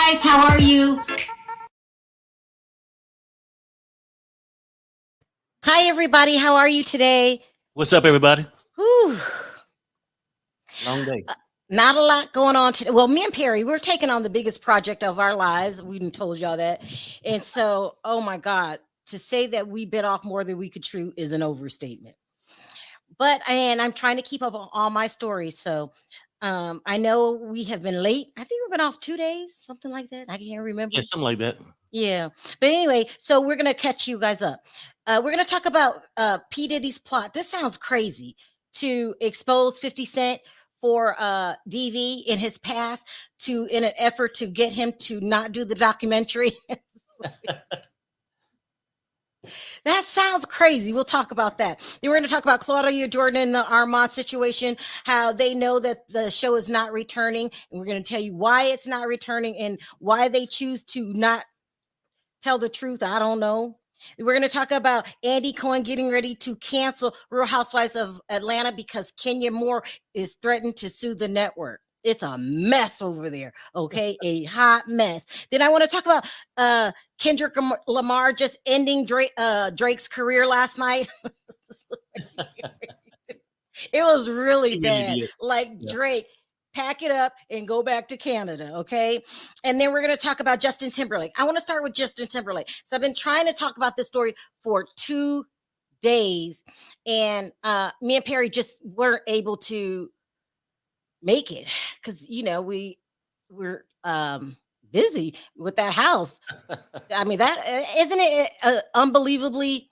guys, how are you? Hi, everybody. How are you today? What's up, everybody? Whew. Long day. Not a lot going on today. Well, me and Perry, we're taking on the biggest project of our lives. We done told y'all that. And so, oh my God, to say that we bit off more than we could chew is an overstatement. And I'm trying to keep up on all my stories. So I know we have been late. I think we've been off 2 days, something like that. I can't remember. Yeah, something like that. Yeah. But anyway, so we're going to catch you guys up. We're going to talk about P. Diddy's plot. This sounds crazy to expose 50 Cent for DV in his past in an effort to get him to not do the documentary. That sounds crazy. We'll talk about that. Then we're going to talk about Claudia Jordan and the Armon situation, how they know that the show is not returning. And we're going to tell you why it's not returning and why they choose to not tell the truth. I don't know. We're going to talk about Andy Cohen getting ready to cancel Real Housewives of Atlanta because Kenya Moore is threatened to sue the network. It's a mess over there. Okay. A hot mess. Then I want to talk about Kendrick Lamar just ending Drake's career last night. It was really bad. Drake, pack it up and go back to Canada, okay? And then we're going to talk about Justin Timberlake. I want to start with Justin Timberlake. So I've been trying to talk about this story for 2 days, and me and Perry just weren't able to make it because, we're busy with that house. I mean, that isn't it unbelievably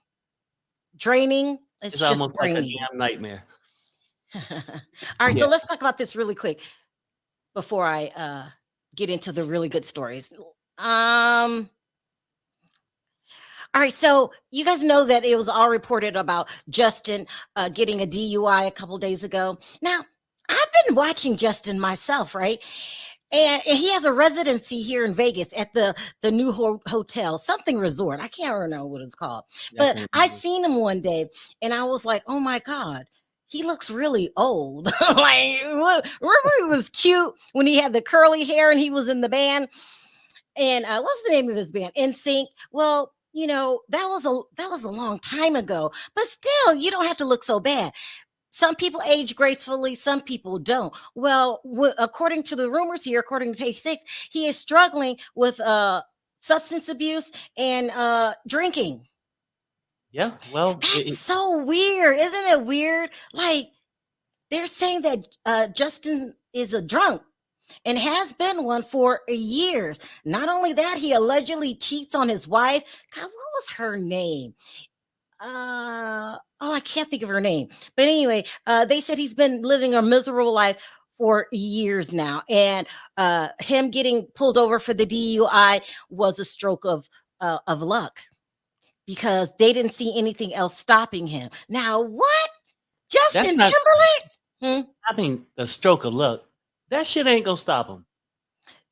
draining? It's just almost draining. like a damn nightmare. All right, so let's talk about this really quick before I get into the really good stories. All right, so you guys know that it was all reported about Justin getting a DUI a couple days ago. Now, I've been watching Justin myself, right? And he has a residency here in Vegas at the new hotel, something resort. I can't remember what it's called. But I seen him one day and I was like, oh my God, he looks really old. Remember he was cute when he had the curly hair and he was in the band? And what's the name of his band? NSYNC. Well, that was a long time ago. But still, you don't have to look so bad. Some people age gracefully, some people don't. Well, according to the rumors here, according to page 6, he is struggling with substance abuse and drinking. Yeah, well, that's so weird. Isn't it weird? Like, they're saying that Justin is a drunk and has been one for years. Not only that, he allegedly cheats on his wife. God, what was her name? I can't think of her name. But anyway, they said he's been living a miserable life for years now. And him getting pulled over for the DUI was a stroke of luck because they didn't see anything else stopping him. Now, what? Justin Timberlake? I mean, a stroke of luck. That shit ain't going to stop him.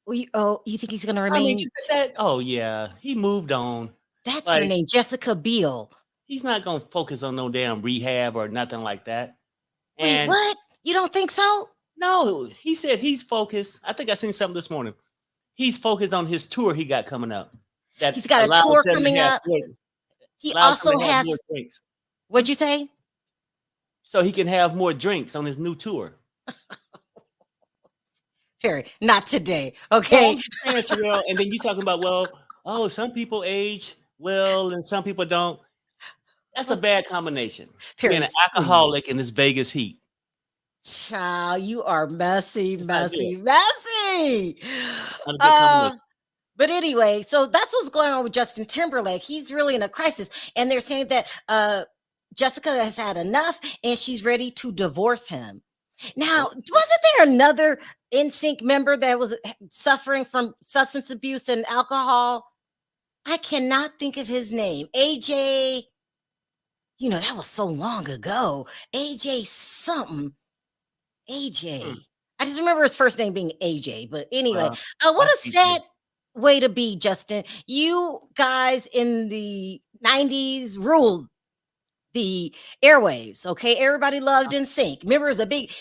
Well, you think he's going to remain? Oh, yeah. He moved on. That's her name, Jessica Biel. He's not going to focus on no damn rehab or nothing like that. Wait, what? You don't think so? No, he said he's focused. I think I seen something this morning. He's focused on his tour he got coming up. He's got a tour coming up. He also has more drinks. What'd you say? So he can have more drinks on his new tour. Perry, not today. Okay. No, I'm saying, Sharrell, and then you talking about, some people age well and some people don't. That's a bad combination. Being an alcoholic in this Vegas heat. Child, you are messy. But anyway, so that's what's going on with Justin Timberlake. He's really in a crisis. And they're saying that Jessica has had enough and she's ready to divorce him. Now, wasn't there another NSYNC member that was suffering from substance abuse and alcohol? I cannot think of his name. AJ. That was so long ago. AJ something. AJ. I just remember his first name being AJ. But anyway, what a sad way to be, Justin. You guys in the 90s ruled the airwaves, okay? Everybody loved NSYNC. Remember, it was a big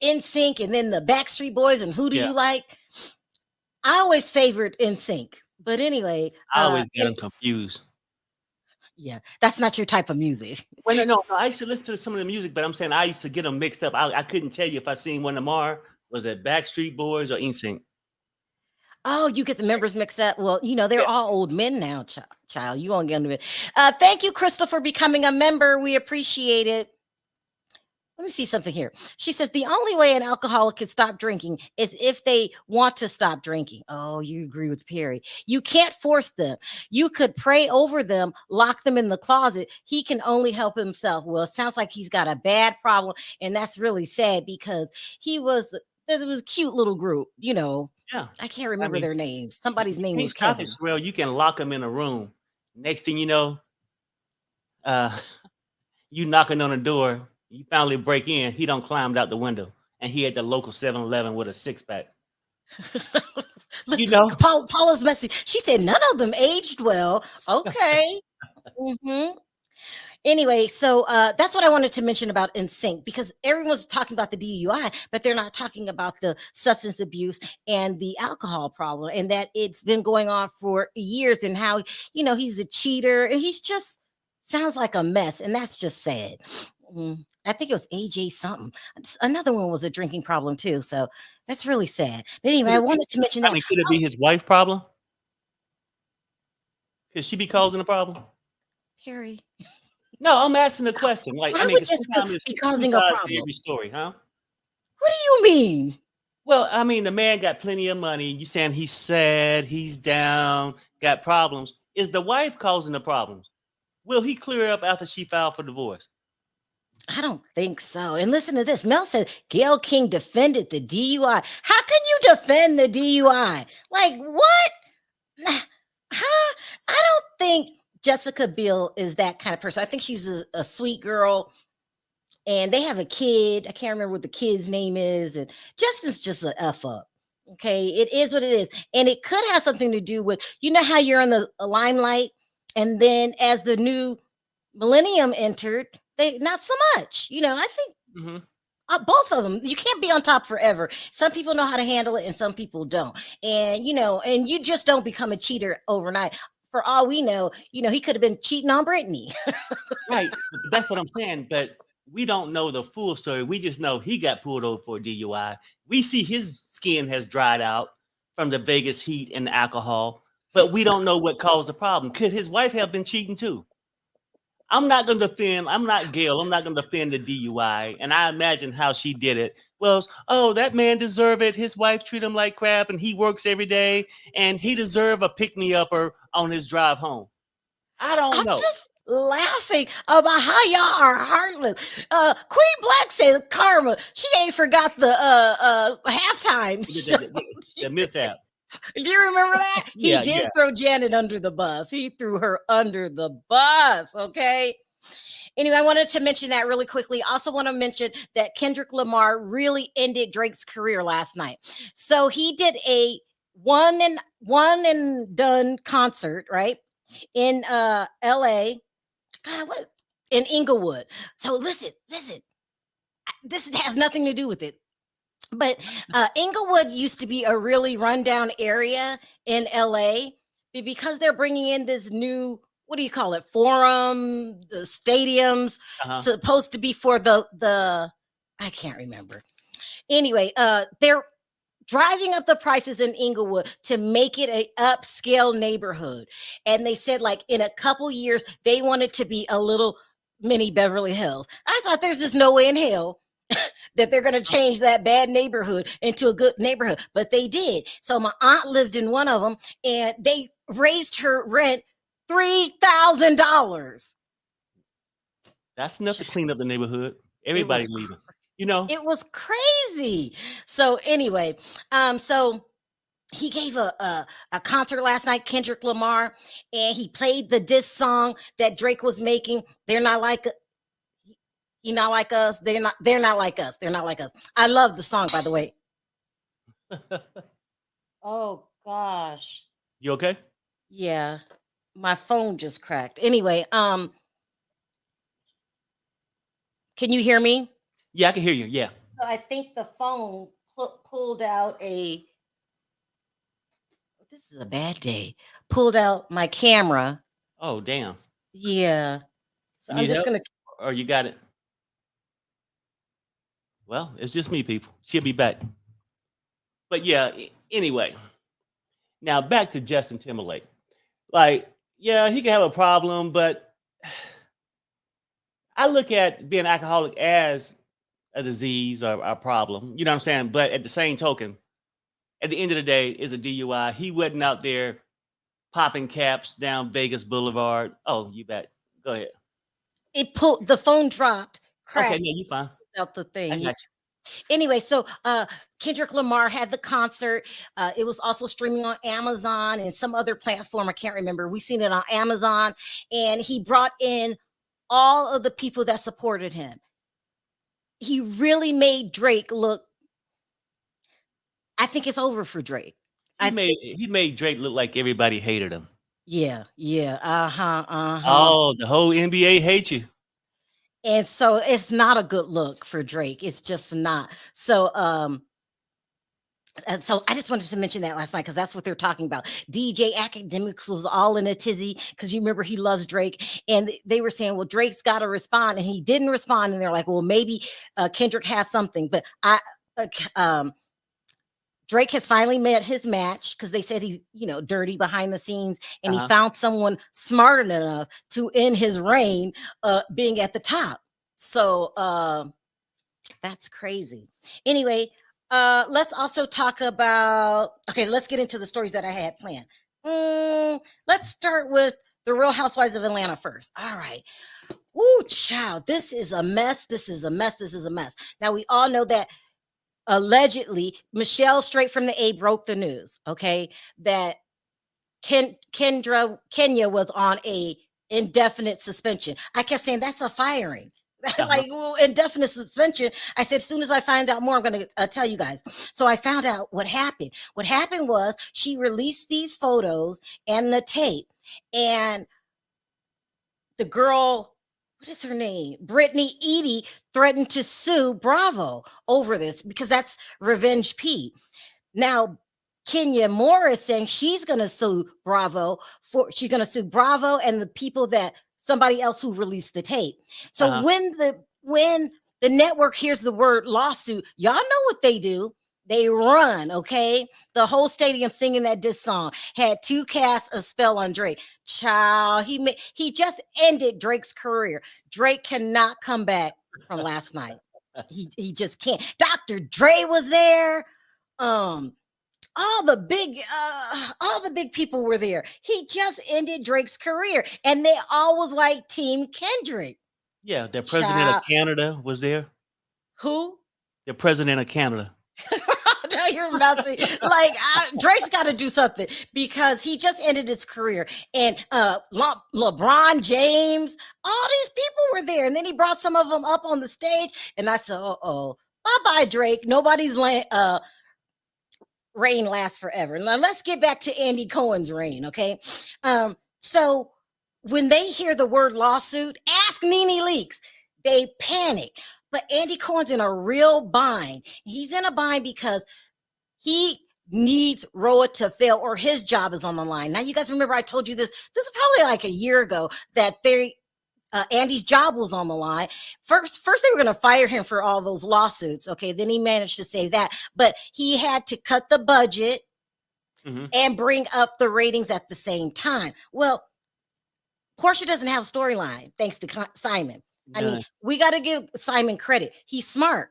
NSYNC and then the Backstreet Boys and Who Do You Like? I always favored NSYNC, but anyway, I always get them confused. Yeah, that's not your type of music. Well, no, I used to listen to some of the music, but I'm saying I used to get them mixed up. I couldn't tell you if I seen one tomorrow. Was it Backstreet Boys or NSYNC? Oh, you get the members mixed up. Well, they're Yeah. all old men now, child. You won't get into it. Thank you, Crystal, for becoming a member. We appreciate it. Let me see something here. She says the only way an alcoholic can stop drinking is if they want to stop drinking. Oh, you agree with Perry. You can't force them. You could pray over them, lock them in the closet. He can only help himself. Well, it sounds like he's got a bad problem. And that's really sad because it was a cute little group, Yeah. I can't remember their names. Somebody's name was stop Kevin. it, Sharrell. You can lock them in a room. Next thing you know, you knocking on the door. You finally break in. He don't climbed out the window, and he at the local 7-Eleven with a 6-pack. Paula's messy. She said none of them aged well. Okay. Anyway, so that's what I wanted to mention about NSYNC, because everyone's talking about the DUI, but they're not talking about the substance abuse and the alcohol problem, and that it's been going on for years, and how he's a cheater, and he's just sounds like a mess, and that's just sad. I think it was AJ something. Another one was a drinking problem too, so that's really sad. But anyway, I wanted to mention that. Could it be his wife problem? Could she be causing a problem? Harry. No, I'm asking the question. Like, I would just be causing a problem. Every story, huh? What do you mean? Well, I mean, the man got plenty of money. You saying he's sad, he's down, got problems. Is the wife causing the problems? Will he clear up after she filed for divorce? I don't think so. And listen to this. Mel said Gayle King defended the DUI. How can you defend the DUI? Like, what? Huh? I don't think Jessica Biel is that kind of person. I think she's a sweet girl, and they have a kid. I can't remember what the kid's name is. And Justin's just an F up. Okay, it is what it is. And it could have something to do with, how you're in the limelight, and then as the new millennium entered, they not so much. I think both of them, you can't be on top forever. Some people know how to handle it and some people don't. And, and you just don't become a cheater overnight. For all we know, he could have been cheating on Brittany. Right. That's what I'm saying. But we don't know the full story. We just know he got pulled over for a DUI. We see his skin has dried out from the Vegas heat and the alcohol, but we don't know what caused the problem. Could his wife have been cheating too? I'm not going to defend. I'm not Gayle. I'm not going to defend the DUI. And I imagine how she did it was, that man deserved it. His wife treated him like crap, and he works every day, and he deserved a pick-me-upper on his drive home. I don't know. I'm just laughing about how y'all are heartless. Queen Black says karma. She ain't forgot the halftime show. The mishap. Do you remember that? He did throw Janet under the bus. He threw her under the bus. Okay. Anyway, I wanted to mention that really quickly. Also want to mention that Kendrick Lamar really ended Drake's career last night. So he did a one and done concert, right? In LA. God, what? In Inglewood. So listen. This has nothing to do with it. But Inglewood used to be a really rundown area in LA, because they're bringing in this new, what do you call it, forum, the stadiums, supposed to be for the I can't remember. Anyway, they're driving up the prices in Inglewood to make it a upscale neighborhood. And they said, like, in a couple years, they want it to be a little mini Beverly Hills. I thought there's just no way in hell that they're going to change that bad neighborhood into a good neighborhood, but they did. So my aunt lived in one of them, and they raised her rent $3,000. That's enough to clean up the neighborhood. Everybody leaving. It was crazy. So anyway, so he gave a concert last night, Kendrick Lamar, and he played the diss song that Drake was making. They're not like He not like us. They're not like us. They're not like us. I love the song, by the way. Oh gosh. You okay? Yeah. My phone just cracked. Anyway, can you hear me? Yeah, I can hear you. Yeah. So I think the phone pulled out a this is a bad day. Pulled out my camera. Oh, damn. Yeah. So You I'm need just help? gonna. Or you got it? Well, it's just me, people. She'll be back. But yeah, anyway. Now back to Justin Timberlake. Like, yeah, he can have a problem, but I look at being alcoholic as a disease or a problem. You know what I'm saying? But at the same token, at the end of the day, it's a DUI. He wasn't out there popping caps down Vegas Boulevard. Oh, you bet. Go ahead. It pulled the phone dropped, Okay, cracked no, you fine. out the I thing. got Anyway, so Kendrick Lamar had the concert. It was also streaming on Amazon and some other platform. I can't remember. We seen it on Amazon, and he brought in all of the people that supported him. He really made Drake look. I think it's over for Drake. He made Drake look like everybody hated him. Yeah. Uh-huh. Oh, the whole NBA hates you. And so it's not a good look for Drake. It's just not. So so I just wanted to mention that last night because that's what they're talking about. DJ Academics was all in a tizzy because you remember he loves Drake, and they were saying, well, Drake's got to respond, and he didn't respond, and they're like, well, maybe Kendrick has something, but Drake has finally met his match because they said he's, dirty behind the scenes, and he found someone smart enough to end his reign being at the top. So that's crazy. Anyway, let's also talk about, let's get into the stories that I had planned. Let's start with the Real Housewives of Atlanta first. All right. Ooh, child, this is a mess. This is a mess. Now, we all know that allegedly Michelle straight from the A broke the news, that Kenya was on a indefinite suspension. I kept saying that's a firing. Like, indefinite suspension. I said, as soon as I find out more, I'm going to tell you guys. So I found out what happened. What happened was she released these photos and the tape, and the girl, what is her name? Brittany Eady threatened to sue Bravo over this because that's Revenge P. Now, Kenya Moore is saying she's going to sue Bravo and the people that somebody else who released the tape. So when the network hears the word lawsuit, y'all know what they do. They run, okay? The whole stadium singing that diss song had to cast a spell on Drake. Child, he just ended Drake's career. Drake cannot come back from last night. He just can't. Dr. Dre was there. All the big people were there. He just ended Drake's career, and they all was like Team Kendrick. Yeah, the president of Canada was there. Who? The president of Canada. Now you're messy. Like, Drake's got to do something because he just ended his career. And LeBron James, all these people were there. And then he brought some of them up on the stage. And I said, bye-bye, Drake. Nobody's reign lasts forever. Now let's get back to Andy Cohen's reign, okay? So when they hear the word lawsuit, ask Nene Leakes. They panic. But Andy Cohen's in a real bind. He's in a bind because he needs RHOA to fail or his job is on the line. Now, you guys remember I told you this is probably like a year ago that Andy's job was on the line. First they were going to fire him for all those lawsuits. Okay, then he managed to save that. But he had to cut the budget and bring up the ratings at the same time. Well, Portia doesn't have a storyline, thanks to Simon. I mean, we got to give Simon credit. He's smart.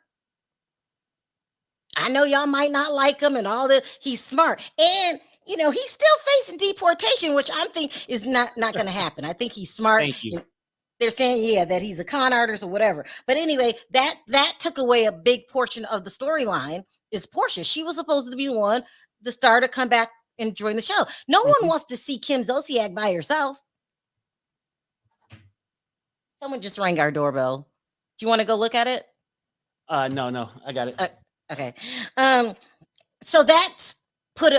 I know y'all might not like him and all that. He's smart. And, he's still facing deportation, which I think is not going to happen. I think he's smart. Thank you. They're saying, that he's a con artist or whatever. But anyway, that took away a big portion of the storyline is Portia. She was supposed to be the star to come back and join the show. No one wants to see Kim Zolciak by herself. Someone just rang our doorbell. Do you want to go look at it? No, I got it. Okay. So that's put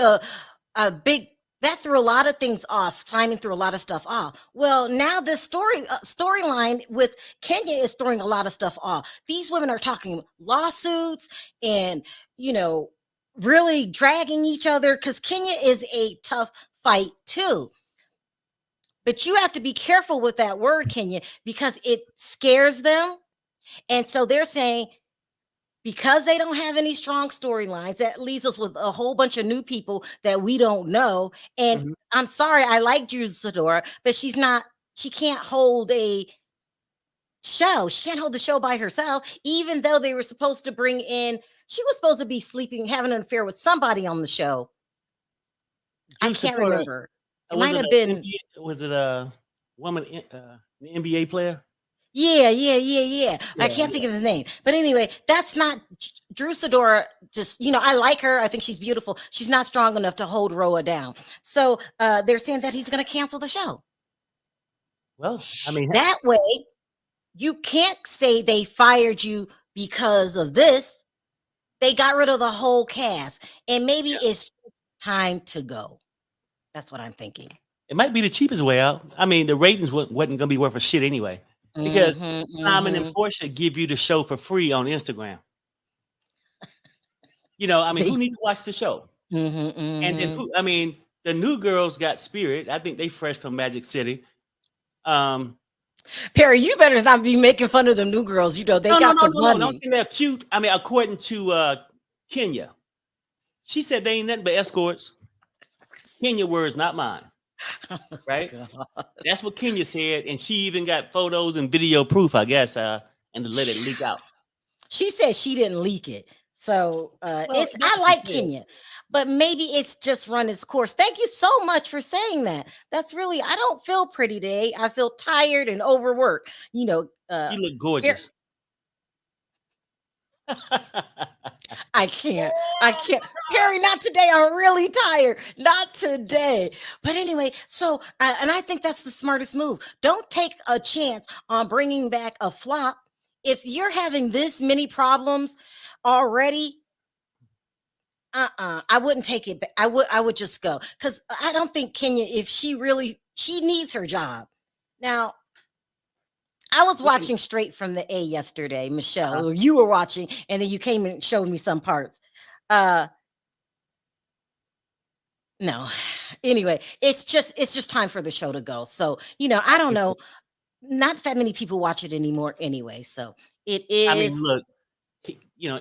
that threw a lot of things off. Simon threw a lot of stuff off. Well, now this storyline with Kenya is throwing a lot of stuff off. These women are talking lawsuits and, really dragging each other, because Kenya is a tough fight too. But you have to be careful with that word, Kenya, because it scares them. And so they're saying, because they don't have any strong storylines, that leaves us with a whole bunch of new people that we don't know. And Mhm. I'm sorry, I like Drew Sidora, but she can't hold a show. She can't hold the show by herself, even though they were supposed to bring in, she was supposed to be having an affair with somebody on the show. I Drew can't Sidora, remember. It might have been. was it a woman, an NBA player? Yeah. I Yeah, can't think yeah. of his name. But anyway, that's not Drew Sidora. Just, I like her. I think she's beautiful. She's not strong enough to hold RHOA down. So they're saying that he's going to cancel the show. Well, I mean, That way, you can't say they fired you because of this. They got rid of the whole cast. And maybe it's time to go. That's what I'm thinking. it might be the cheapest way out. I mean, the ratings wasn't going to be worth a shit anyway, because Simon and Portia give you the show for free on Instagram. I mean, who needs to watch the show? And then, I mean, the new girls got spirit. I think they fresh from Magic City. Perry, you better not be making fun of the new girls. They got the money. Don't think they're cute. I mean, according to Kenya, she said they ain't nothing but escorts. Kenya words, not mine. Right? That's what Kenya said, and she even got photos and video proof, I guess, and to let it leak out. She said she didn't leak it. So I like Kenya, but maybe it's just run its course. Thank you so much for saying that. That's really, I don't feel pretty today. I feel tired and overworked. You look gorgeous. I can't. Perry, not today. I'm really tired. Not today. But anyway, so, and I think that's the smartest move. Don't take a chance on bringing back a flop. If you're having this many problems already, I wouldn't take it back. I would just go, because I don't think Kenya, if she needs her job. Now, I was watching Straight from the A yesterday, Michelle, or you were watching, and then you came and showed me some parts. No. Anyway, it's just time for the show to go. So, I don't know. Not that many people watch it anymore anyway. So it is. I mean, look,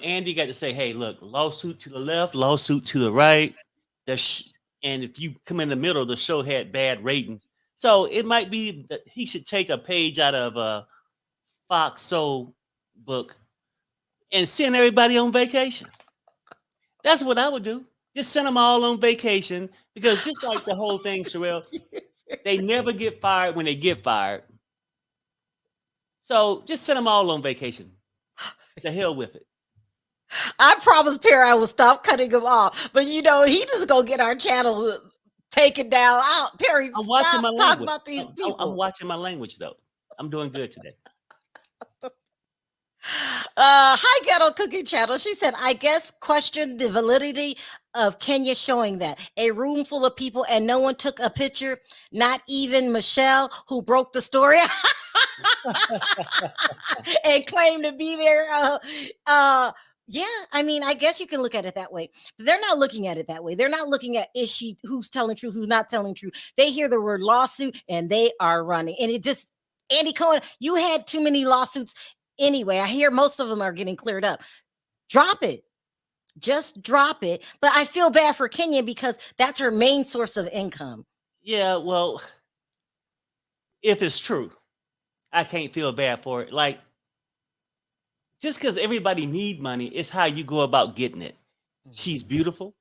Andy got to say, hey, look, lawsuit to the left, lawsuit to the right. And if you come in the middle, the show had bad ratings. So it might be that he should take a page out of a Fox Soul book and send everybody on vacation. That's what I would do. Just send them all on vacation, because just like the whole thing, Sharrell, they never get fired when they get fired. So just send them all on vacation. The hell with it. I promised Perry I will stop cutting him off, but he just gonna get our channel taken down. Perry, I'm watching my talk language. about these people. I'm watching my language though. I'm doing good today. Hi, Ghetto Cooking Channel. She said, I guess question the validity of Kenya showing that a room full of people and no one took a picture, not even Michelle, who broke the story and claimed to be there. Yeah, I mean, I guess you can look at it that way. But they're not looking at it that way. They're not looking at who's telling truth, who's not telling truth. They hear the word lawsuit and they are running. And Andy Cohen, you had too many lawsuits anyway. I hear most of them are getting cleared up. Drop it. Just drop it. But I feel bad for Kenya because that's her main source of income. Yeah, well, if it's true, I can't feel bad for it. Like, just because everybody need money, it's how you go about getting it. Mm-hmm. She's beautiful,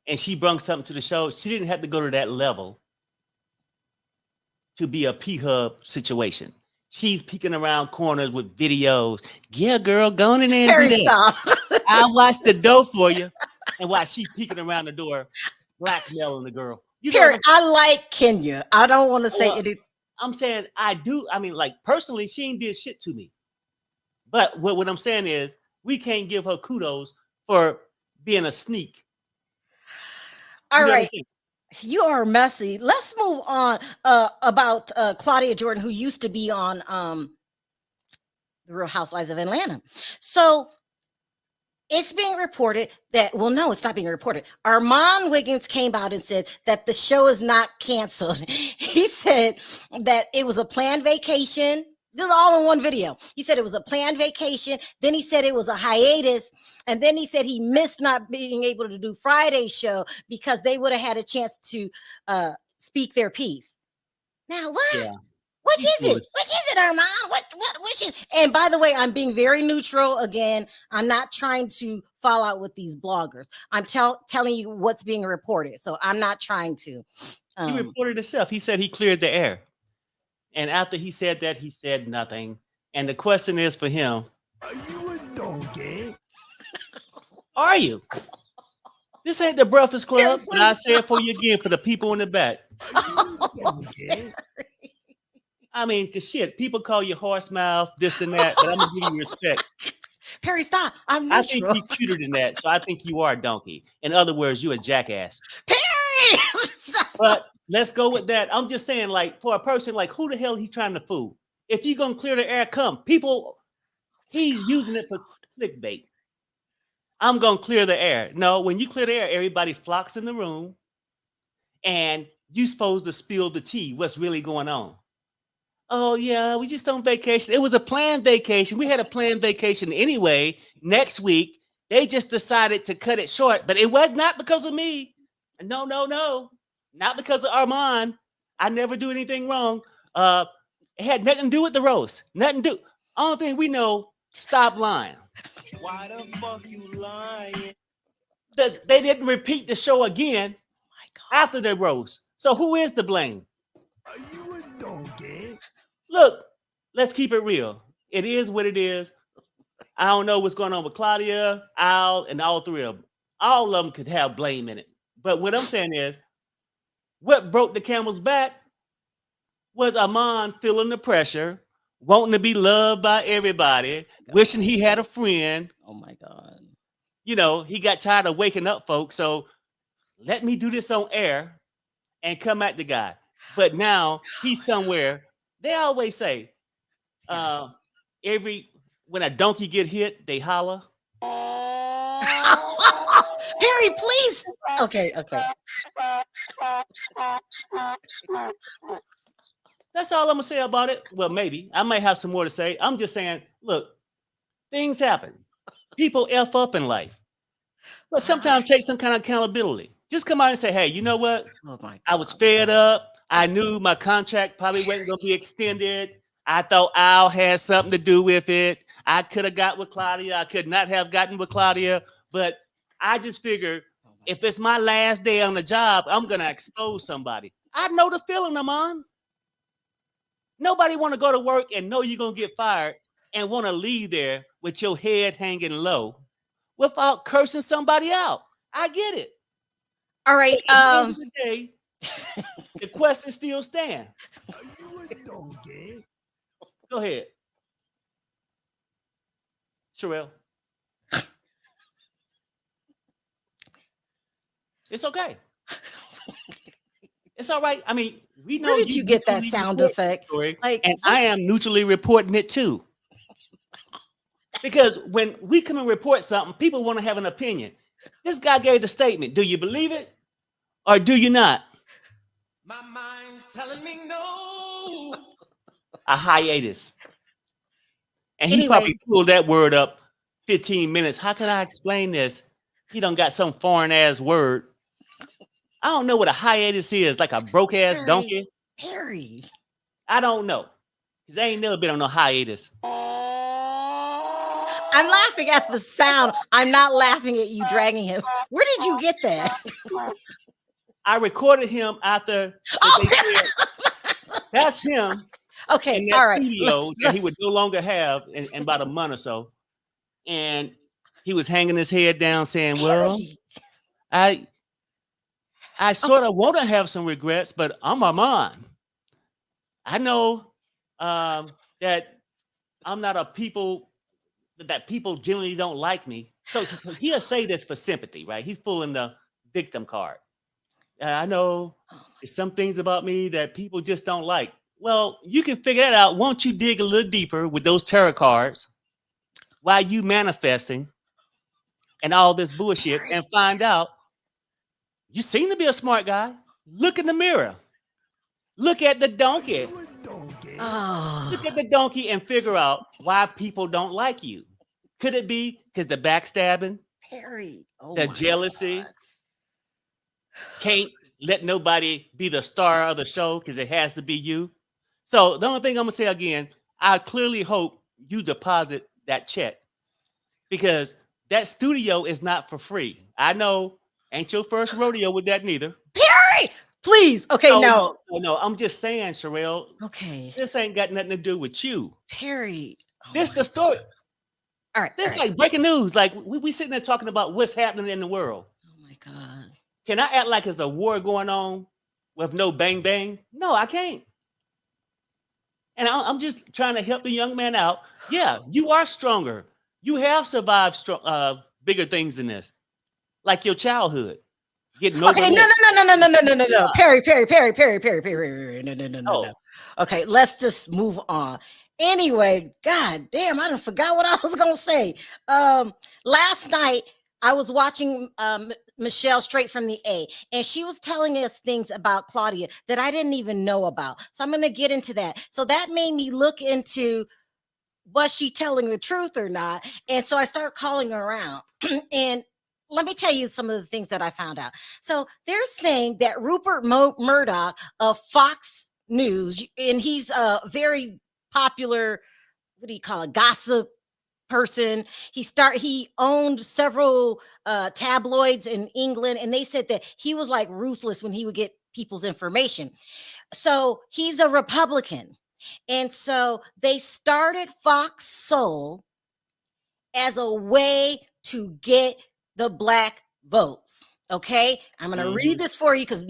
and she brung something to the show. She didn't have to go to that level to be a P-Hub situation. She's peeking around corners with videos. Yeah, girl, go on in there. Harry, stop. I'll watch the door for you. And while she's peeking around the door, blackmailing the girl. Harry, I like Kenya. I don't want to say it. I'm saying I do. I mean, like, personally, she ain't did shit to me. But what I'm saying is, we can't give her kudos for being a sneak. All right. You are messy. Let's move on about Claudia Jordan, who used to be on the Real Housewives of Atlanta. So it's being reported that, well, no, it's not being reported. Armon Wiggins came out and said that the show is not canceled. He said that it was a planned vacation. This is all in one video. He said it was a planned vacation. Then he said it was a hiatus. And then he said he missed not being able to do Friday's show because they would have had a chance to speak their piece. Now, what? Yeah. Which is it? Which is it, Armon? Which is? And by the way, I'm being very neutral again. I'm not trying to fall out with these bloggers. I'm telling you what's being reported. So I'm not trying to. He reported himself. He said he cleared the air. And after he said that, he said nothing. And the question is for him, are you a donkey? Are you? This ain't the Breakfast Club. And I say it for you again for the people in the back. Are you a donkey? I mean, because shit, people call you horse mouth, this and that, but I'm going to give you respect. Perry, stop. I'm neutral. I think you're cuter than that, so I think you are a donkey. In other words, you're a jackass. Perry! But let's go with that. I'm just saying, like, for a person, like, who the hell he's trying to fool? If you're going to clear the air, come. People, he's using it for clickbait. I'm going to clear the air. No, when you clear the air, everybody flocks in the room, and you're supposed to spill the tea, what's really going on. Oh, yeah, we just on vacation. It was a planned vacation. We had a planned vacation anyway. Next week, they just decided to cut it short. But it was not because of me. No. Not because of Armon. I never do anything wrong. It had nothing to do with the roast. Nothing to do. Only thing we know, stop lying. Why the fuck you lying? They didn't repeat the show again after the roast. So who is to blame? Are you a donkey? Look, let's keep it real. It is what it is. I don't know what's going on with Claudia, Al, and all three of them. All of them could have blame in it. But what I'm saying is, what broke the camel's back was Armon feeling the pressure, wanting to be loved by everybody, wishing he had a friend. Oh, my God. You know, he got tired of waking up folks. So let me do this on air and come at the guy. But now he's somewhere. They always say, when a donkey get hit, they holler. Harry, please. Okay. That's all I'm gonna say about it. Well, maybe I might have some more to say. I'm just saying, look, things happen. People F up in life, but sometimes take some kind of accountability. Just come out and say, hey, you know what? Oh my God. I was fed up. I knew my contract probably wasn't going to be extended. I thought Al had something to do with it. I could have got with Claudia. I could not have gotten with Claudia. But I just figured if it's my last day on the job, I'm going to expose somebody. I know the feeling I'm on. Nobody want to go to work and know you're going to get fired and want to leave there with your head hanging low without cursing somebody out. I get it. All right. The question still stands. Are you a donkey? Go ahead. Sharrell. It's okay. It's all right. I mean, we know. Where did you get that sound effect? And I am neutrally reporting it too. Because when we come and report something, people want to have an opinion. This guy gave the statement. Do you believe it or do you not? My mind's telling me no. A hiatus. And he probably pulled that word up 15 minutes. How can I explain this? He done got some foreign ass word. I don't know what a hiatus is, like a broke ass donkey. Harry. I don't know. Because I ain't never been on no hiatus. I'm laughing at the sound. I'm not laughing at you dragging him. Where did you get that? I recorded him after that's him. Okay, in that studio that he would no longer have in about a month or so. And he was hanging his head down saying, well, I sort of want to have some regrets, but I'm Armon. I know that I'm not that people generally don't like me. So he'll say this for sympathy, right? He's pulling the victim card. I know there's some things about me that people just don't like. Well, you can figure that out. Won't you dig a little deeper with those tarot cards while you manifesting and all this bullshit and find out you seem to be a smart guy. Look in the mirror. Look at the donkey. Oh, Look at the donkey and figure out why people don't like you. Could it be because the backstabbing, Perry. Oh, the my jealousy, God. can't let nobody be the star of the show because it has to be you? So the only thing I'm gonna say again, I clearly hope you deposit that check because that studio is not for free. I know ain't your first rodeo with that neither. Perry, please. Okay, Oh no. no. I'm just saying, Sharrell, Okay, this ain't got nothing to do with you. Perry. Oh, This my the story. God. All right. This like breaking news. Like we sitting there talking about what's happening in the world. Oh my God. Can I act like it's a war going on with no bang bang? No, I can't. And I'm just trying to help the young man out. Yeah, you are stronger. You have survived bigger things than this, like your childhood, getting Okay, no, overlooked. no, no, no, no, no, no, no, no. Yeah. Perry, Perry, Perry, Perry, Perry, Perry, Perry. No, no, no, no, no. Oh, Okay, let's just move on. Anyway, God damn, I done forgot what I was gonna say. Last night I was watching Michelle straight from the A, and she was telling us things about Claudia that I didn't even know about. So I'm gonna get into that. So that made me look into was she telling the truth or not? And so I start calling around. And let me tell you some of the things that I found out. So they're saying that Rupert Murdoch of Fox News, and he's a very popular, what do you call it, gossip person. He owned several tabloids in England, and they said that he was like ruthless when he would get people's information. So he's a Republican. And so they started Fox Soul as a way to get the black votes. Okay, I'm going to read this for you because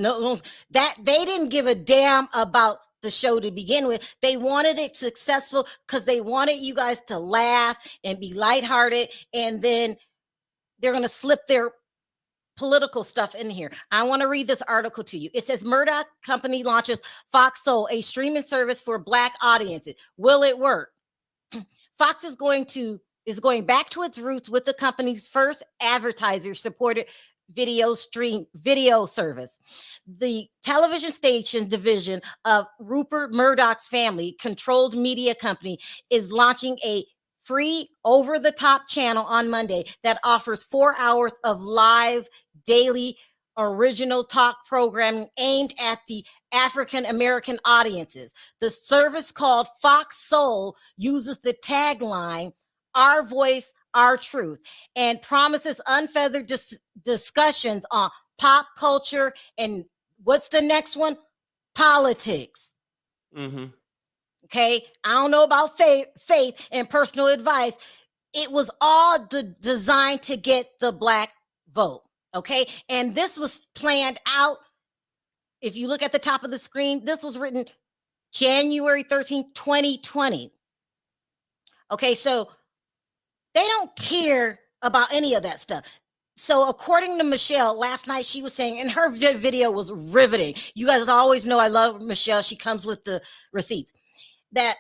that they didn't give a damn about the show to begin with. They wanted it successful because they wanted you guys to laugh and be lighthearted, and then they're going to slip their political stuff in here. I want to read this article to you. It says Murdoch Company launches Fox Soul, a streaming service for black audiences. Will it work? Fox is going back to its roots with the company's first advertiser supported video service. The television station division of Rupert Murdoch's family controlled media company is launching a free over-the-top channel on Monday that offers 4 hours of live daily original talk programming aimed at the African American audiences. The service, called Fox Soul, uses the tagline, "Our voice, our truth," and promises unfettered discussions on pop culture and what's the next one? Politics. Okay, I don't know about faith and personal advice. It was all designed to get the black vote. Okay, and this was planned out. If you look at the top of the screen, this was written January 13th, 2020. Okay, so they don't care about any of that stuff. So according to Michelle, last night she was saying, and her video was riveting. You guys always know I love Michelle. She comes with the receipts. That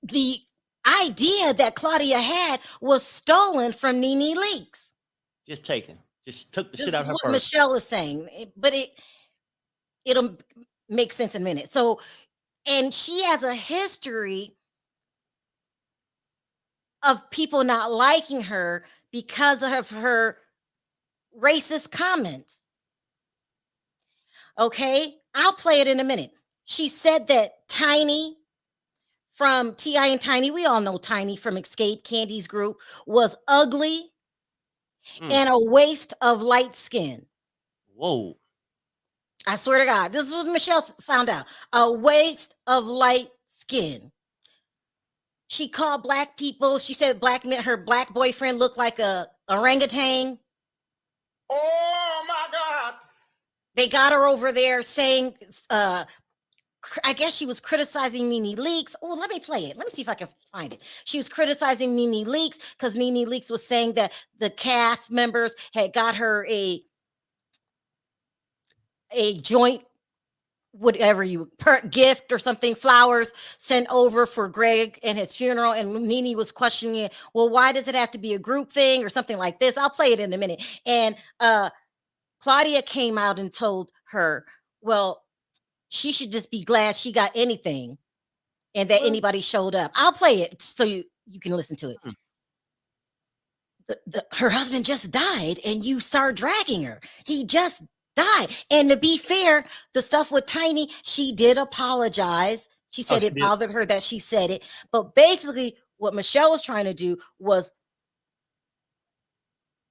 the idea that Claudia had was stolen from Nene Leakes. just taken. Just took the This shit out is of her what purse. Michelle is saying, but it'll make sense in a minute. So, and she has a history of people not liking her because of her racist comments. Okay, I'll play it in a minute. She said that Tiny from T.I. and Tiny, we all know Tiny from Escape Candy's group, was ugly and a waste of light skin. Whoa. I swear to God, this is what Michelle found out. A waste of light skin. She called black people, she said her black boyfriend looked like a orangutan. Oh my God. They got her over there saying, I guess she was criticizing Nene Leakes. Oh, let me play it. Let me see if I can find it. She was criticizing Nene Leakes because Nene Leakes was saying that the cast members had got her a joint whatever you per gift or something, flowers sent over for Greg and his funeral. And Nene was questioning it. Well, why does it have to be a group thing or something like this? I'll play it in a minute. And Claudia came out and told her, well, she should just be glad she got anything and that anybody showed up. I'll play it so you can listen to it. Her husband just died and you start dragging her. He just died. And to be fair, the stuff with Tiny, she did apologize. She said it bothered her that she said it. But basically what Michelle was trying to do was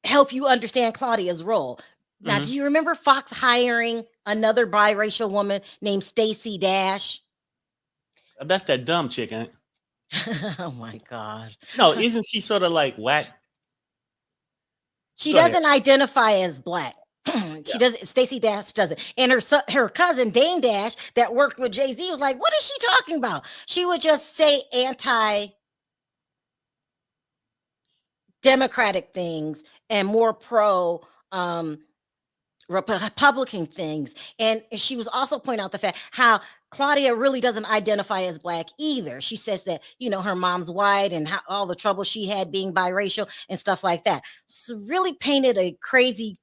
help you understand Claudia's role. Now, do you remember Fox hiring another biracial woman named Stacey Dash? That's that dumb chick, ain't it? Oh my God. No, isn't she sort of like whack? She doesn't identify as Black. She doesn't. Stacey Dash doesn't. And her cousin Dame Dash that worked with Jay-Z was like, what is she talking about? She would just say anti-democratic things and more pro Republican things. And she was also pointing out the fact how Claudia really doesn't identify as Black either. She says that, you know, her mom's white and how all the trouble she had being biracial and stuff like that. So really painted a crazy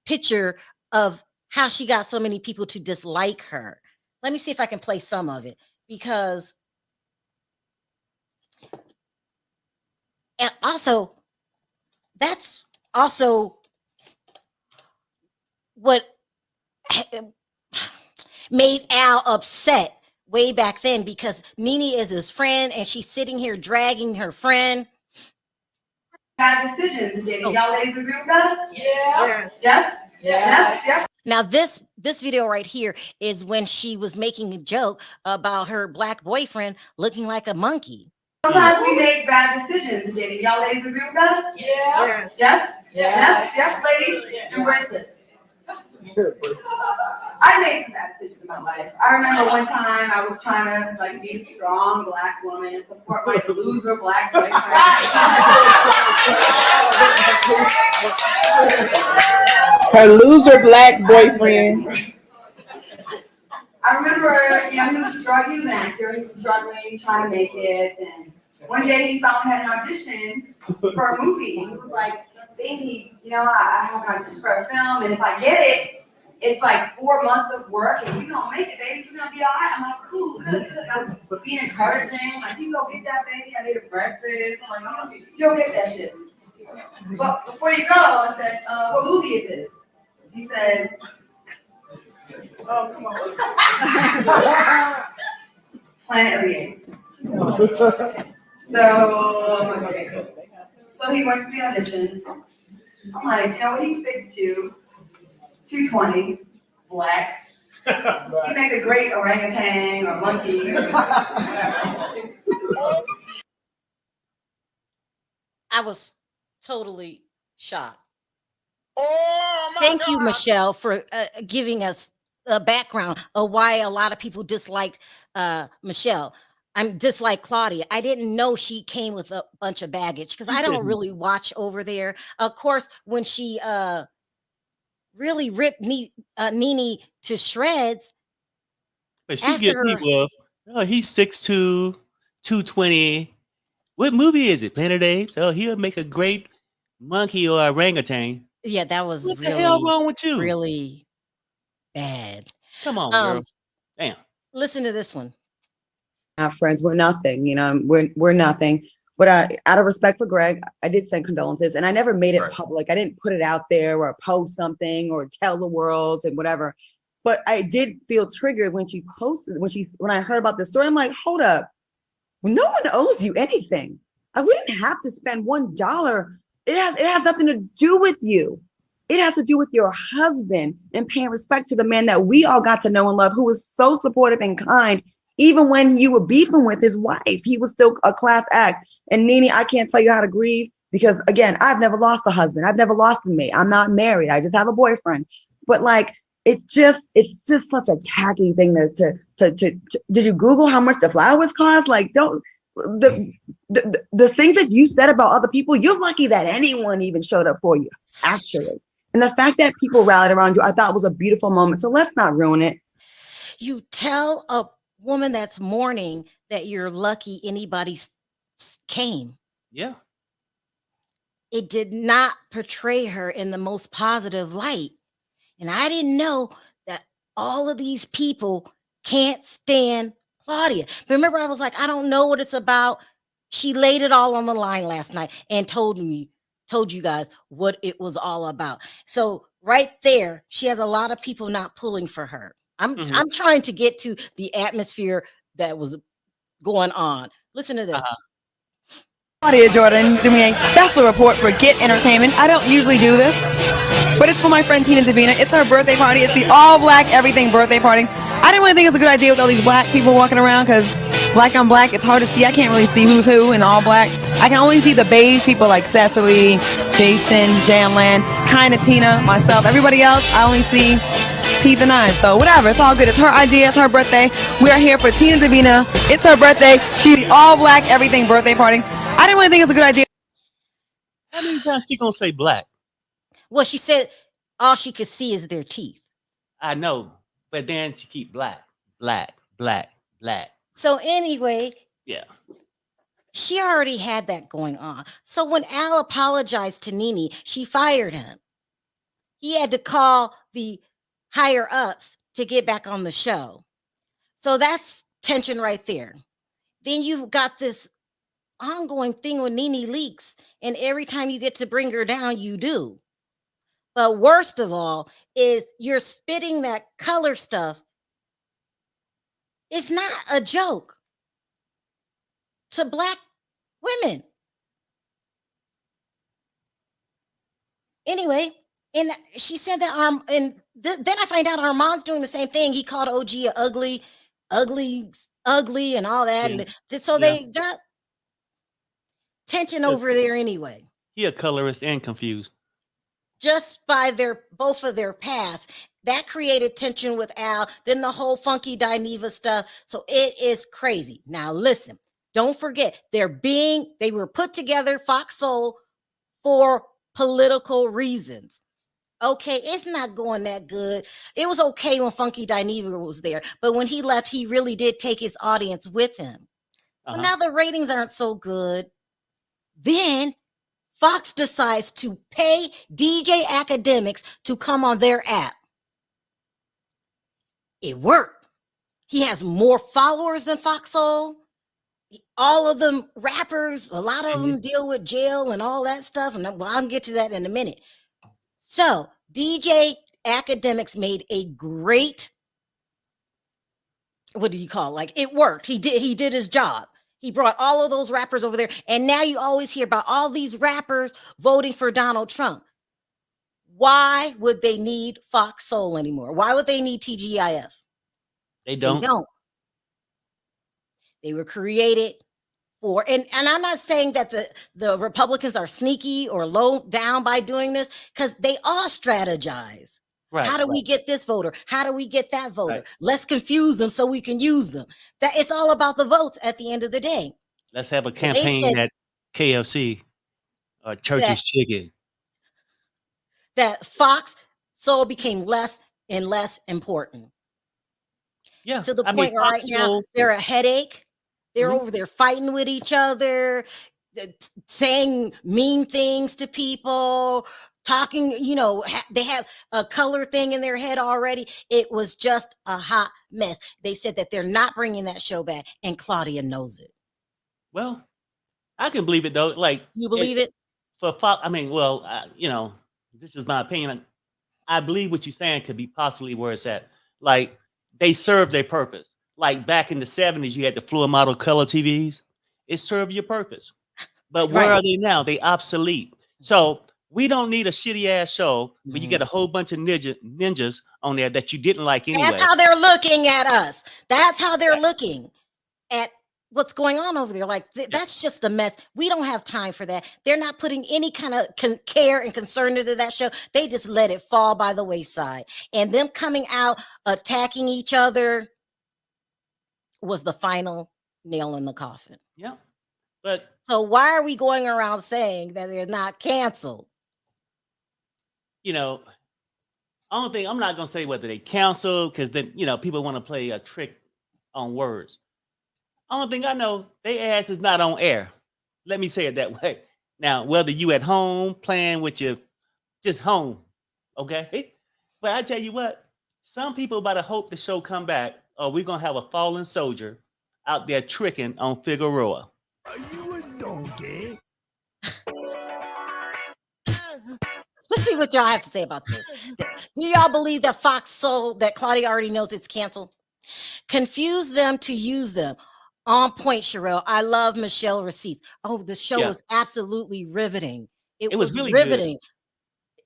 picture of how she got so many people to dislike her. Let me see if I can play some of it, because and also that's also what made Al upset way back then, because Nene is his friend and she's sitting here dragging her friend. Bad decisions. Did y'all ladies agree with that? Yeah. Yes. Now this video right here is when she was making a joke about her Black boyfriend looking like a monkey. Sometimes we make bad decisions. Did y'all ladies agree with that? Yeah. Yes, ladies. Embrace it. I made some bad decisions in my life. I remember one time I was trying to like be a strong Black woman and support my loser Black boyfriend. Her loser Black boyfriend. I remember, you know, he was struggling. He was an actor. He was struggling, trying to make it. And one day he finally had an audition for a movie. He was like, baby, you know, I have an audition for a film, and if I get it, it's like 4 months of work, and you're gonna make it, baby. You're gonna be all right. I'm like, cool, good. I'm being encouraging. Like, you go get that, baby. I need a breakfast. I'm like, you'll get that shit. But before you go, I said, what movie is it? He said, oh, come on. Planet of the Apes. So, I'm like, okay, cool. So he went to the audition. I'm like, you know what? He's 6'2", 220, Black. He make a great orangutan or monkey. I was totally shocked. Oh my Thank God. you, Michelle, for giving us a background of why a lot of people disliked Michelle. I'm dislike Claudia. I didn't know she came with a bunch of baggage because I don't really watch over there. Of course, when she really ripped Nene to shreds. But she gets people. Oh, he's 6'2", 220. What movie is it? Planet of the Apes? Oh, he'll make a great monkey or orangutan. Yeah, that was what really, the hell wrong with you? Really bad. Come on, girl. Damn. Listen to this one. Our friends, we're nothing, you know, we're nothing. But out of respect for Greg, I did send condolences, and I never made it public. I didn't put it out there or post something or tell the world and whatever. But I did feel triggered when she posted, when I heard about this story. I'm like, hold up, no one owes you anything. I wouldn't have to spend $1. It has nothing to do with you. It has to do with your husband and paying respect to the man that we all got to know and love, who was so supportive and kind. Even when you were beefing with his wife, he was still a class act. And Nene, I can't tell you how to grieve because, again, I've never lost a husband. I've never lost a mate. I'm not married. I just have a boyfriend. But like, it's just such a tacky thing to did you Google how much the flowers cost? Like, don't the things that you said about other people, you're lucky that anyone even showed up for you, actually. And the fact that people rallied around you, I thought was a beautiful moment. So let's not ruin it. You tell a woman that's mourning that you're lucky anybody came. Yeah. It did not portray her in the most positive light. And I didn't know that all of these people can't stand Claudia. But remember, I was like, I don't know what it's about. She laid it all on the line last night and told you guys what it was all about. So right there, she has a lot of people not pulling for her. I'm trying to get to the atmosphere that was going on. Listen to this. Claudia Jordan doing a special report for Get Entertainment. I don't usually do this, but it's for my friend Tina Davina. It's her birthday party. It's the all black everything birthday party. I didn't really think it's a good idea with all these black people walking around because black on black, it's hard to see. I can't really see who's who in all black. I can only see the beige people like Cecily, Jason, Janlan, kind of Tina, myself. Everybody else, I only see teeth and eyes. So whatever, it's all good. It's her idea. It's her birthday. We are here for Tina Davina. It's her birthday. She's the all black everything birthday party. I didn't really think it's a good idea. How many times she gonna say black? Well, she said all she could see is their teeth. I know, but then she keep black, black, black, black. So anyway, Yeah. she already had that going on. So when Al apologized to Nene, she fired him. He had to call the higher ups to get back on the show. So that's tension right there. Then you've got this ongoing thing with Nene Leakes, and every time you get to bring her down, you do. But worst of all is you're spitting that color stuff. It's not a joke to black women. Anyway, and she said that then I find out Armand's doing the same thing. He called OG a ugly, and all that. Yeah. And so they got tension over there anyway. He a colorist and confused. Just by both of their past. That created tension with Al. Then the whole Funky Dineva stuff. So it is crazy. Now listen, don't forget, they were put together, Fox Soul, for political reasons. Okay, it's not going that good. It was okay when Funky Dineva was there, but when he left, he really did take his audience with him. So now the ratings aren't so good. Then Fox decides to pay DJ Academics to come on their app. It worked. He has more followers than Fox Soul. All of them rappers, a lot of them deal with jail and all that stuff. And I'll get to that in a minute. So DJ Academics made a great, what do you call it? Like, it worked. He did his job. He brought all of those rappers over there. And now you always hear about all these rappers voting for Donald Trump. Why would they need Fox Soul anymore? Why would they need TGIF? They don't. They don't. They were created for, and I'm not saying that the Republicans are sneaky or low down by doing this, because they all strategize. Right. How do we get this voter? How do we get that voter? Right. Let's confuse them so we can use them. That it's all about the votes at the end of the day. Let's have a campaign at KFC or Church's Chicken. That Fox Soul became less and less important. Yeah. To the point where right now they're a headache. They're over there fighting with each other, saying mean things to people, talking, they have a color thing in their head already. It was just a hot mess. They said that they're not bringing that show back, and Claudia knows it. Well, I can believe it though. Like, you believe it? For Fox, this is my opinion. I believe what you're saying could be possibly where it's at. Like, they serve their purpose. Like back in the 70s, you had the floor model color TVs. It served your purpose. But where are they now? They obsolete. So we don't need a shitty ass show where you get a whole bunch of ninjas on there that you didn't like anyway. That's how they're looking at us. That's how they're looking at what's going on over there. Like, that's just a mess. We don't have time for that. They're not putting any kind of care and concern into that show. They just let it fall by the wayside. And them coming out, attacking each other, was the final nail in the coffin. Yeah. But so why are we going around saying that they're not canceled? only thing I'm not gonna say whether they cancel because then people want to play a trick on words. Only thing I know, they ass is not on air. Let me say it that way. Now, whether you at home playing with your just home, okay? But I tell you what, some people about to hope the show come back, or we're gonna have a fallen soldier out there tricking on Figueroa. Are you a donkey? Let's see what y'all have to say about this. Do y'all believe that Fox sold that Claudia already knows it's canceled? Confuse them to use them. On point, Sharrell. I love Michelle receipts. Oh, the show was absolutely riveting. It was really riveting.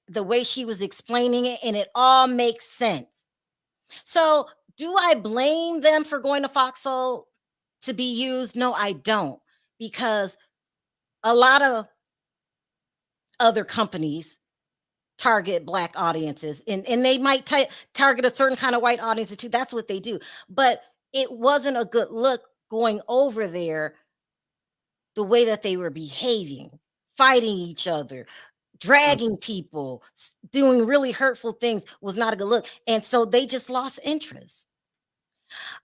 Good. The way she was explaining it, and it all makes sense. So, do I blame them for going to Foxhole to be used? No, I don't, because a lot of other companies target Black audiences, and they might target a certain kind of white audience too. That's what they do. But it wasn't a good look going over there, the way that they were behaving, fighting each other, dragging people, doing really hurtful things was not a good look. And so they just lost interest.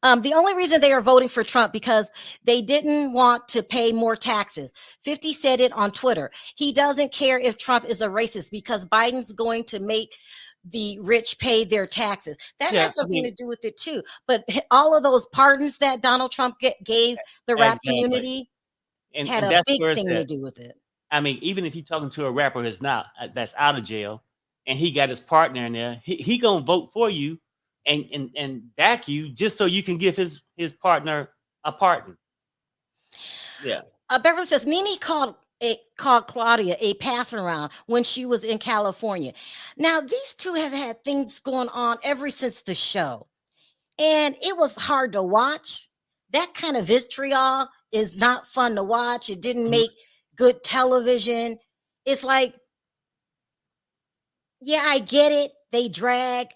The only reason they are voting for Trump because they didn't want to pay more taxes. 50 said it on Twitter. He doesn't care if Trump is a racist because Biden's going to make the rich pay their taxes. That has something to do with it too. But all of those pardons that Donald Trump gave the rap community had a big thing to do with it. I mean, even if you're talking to a rapper that's out of jail and he got his partner in there, he gonna vote for you and back you just so you can give his partner a pardon. Yeah. Beverly says Nene called Claudia a pass around when she was in California. Now, these two have had things going on ever since the show, and it was hard to watch. That kind of vitriol is not fun to watch. It didn't make good television. It's like, yeah, I get it. They drag,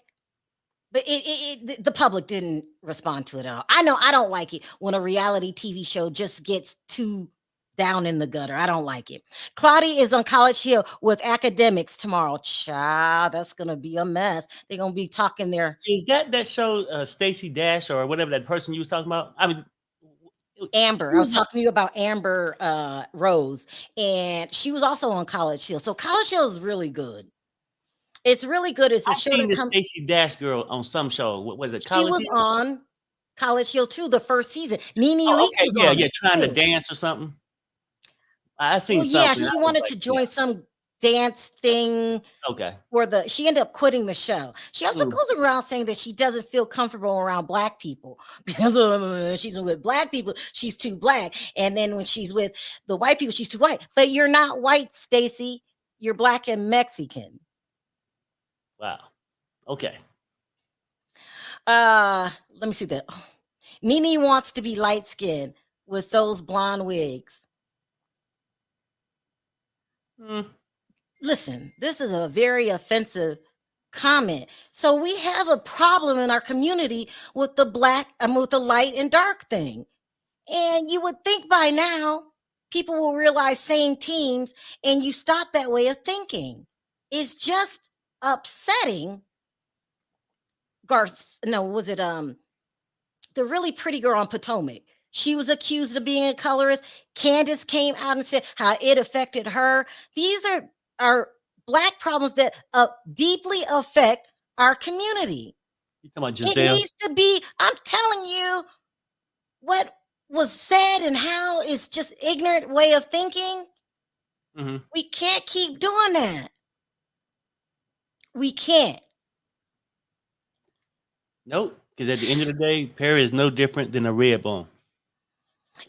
but the public didn't respond to it at all. I know I don't like it when a reality TV show just gets too down in the gutter. I don't like it. Claudia is on College Hill with academics tomorrow. Child, that's gonna be a mess. They're gonna be talking there. Is that show Stacey Dash or whatever that person you was talking about? I mean, Amber. I was talking to you about Amber Rose, and she was also on College Hill. So College Hill is really good. It's really good. It's a show seen the Stacey Dash girl on some show. What was it? She was on College Hill too, the first season. Nene Leakes was on it trying too. to dance or something. I seen something. Yeah, she wanted to join some dance thing. Okay. She ended up quitting the show. She also goes around saying that she doesn't feel comfortable around Black people because she's with Black people, she's too Black, and then when she's with the white people, she's too white. But you're not white, Stacey. You're Black and Mexican. Wow. Okay. Let me see that. Nene wants to be light skinned with those blonde wigs. Listen, this is a very offensive comment. So we have a problem in our community with the with the light and dark thing. And you would think by now people will realize same teams and you stop that way of thinking. It's just upsetting. The really pretty girl on Potomac? She was accused of being a colorist. Candace came out and said how it affected her. These are Black problems that deeply affect our community. You talking about Giselle? It needs to be, I'm telling you, what was said and how is just ignorant way of thinking. We can't keep doing that. We can't. Nope. Because at the end of the day, Perry is no different than a red bone.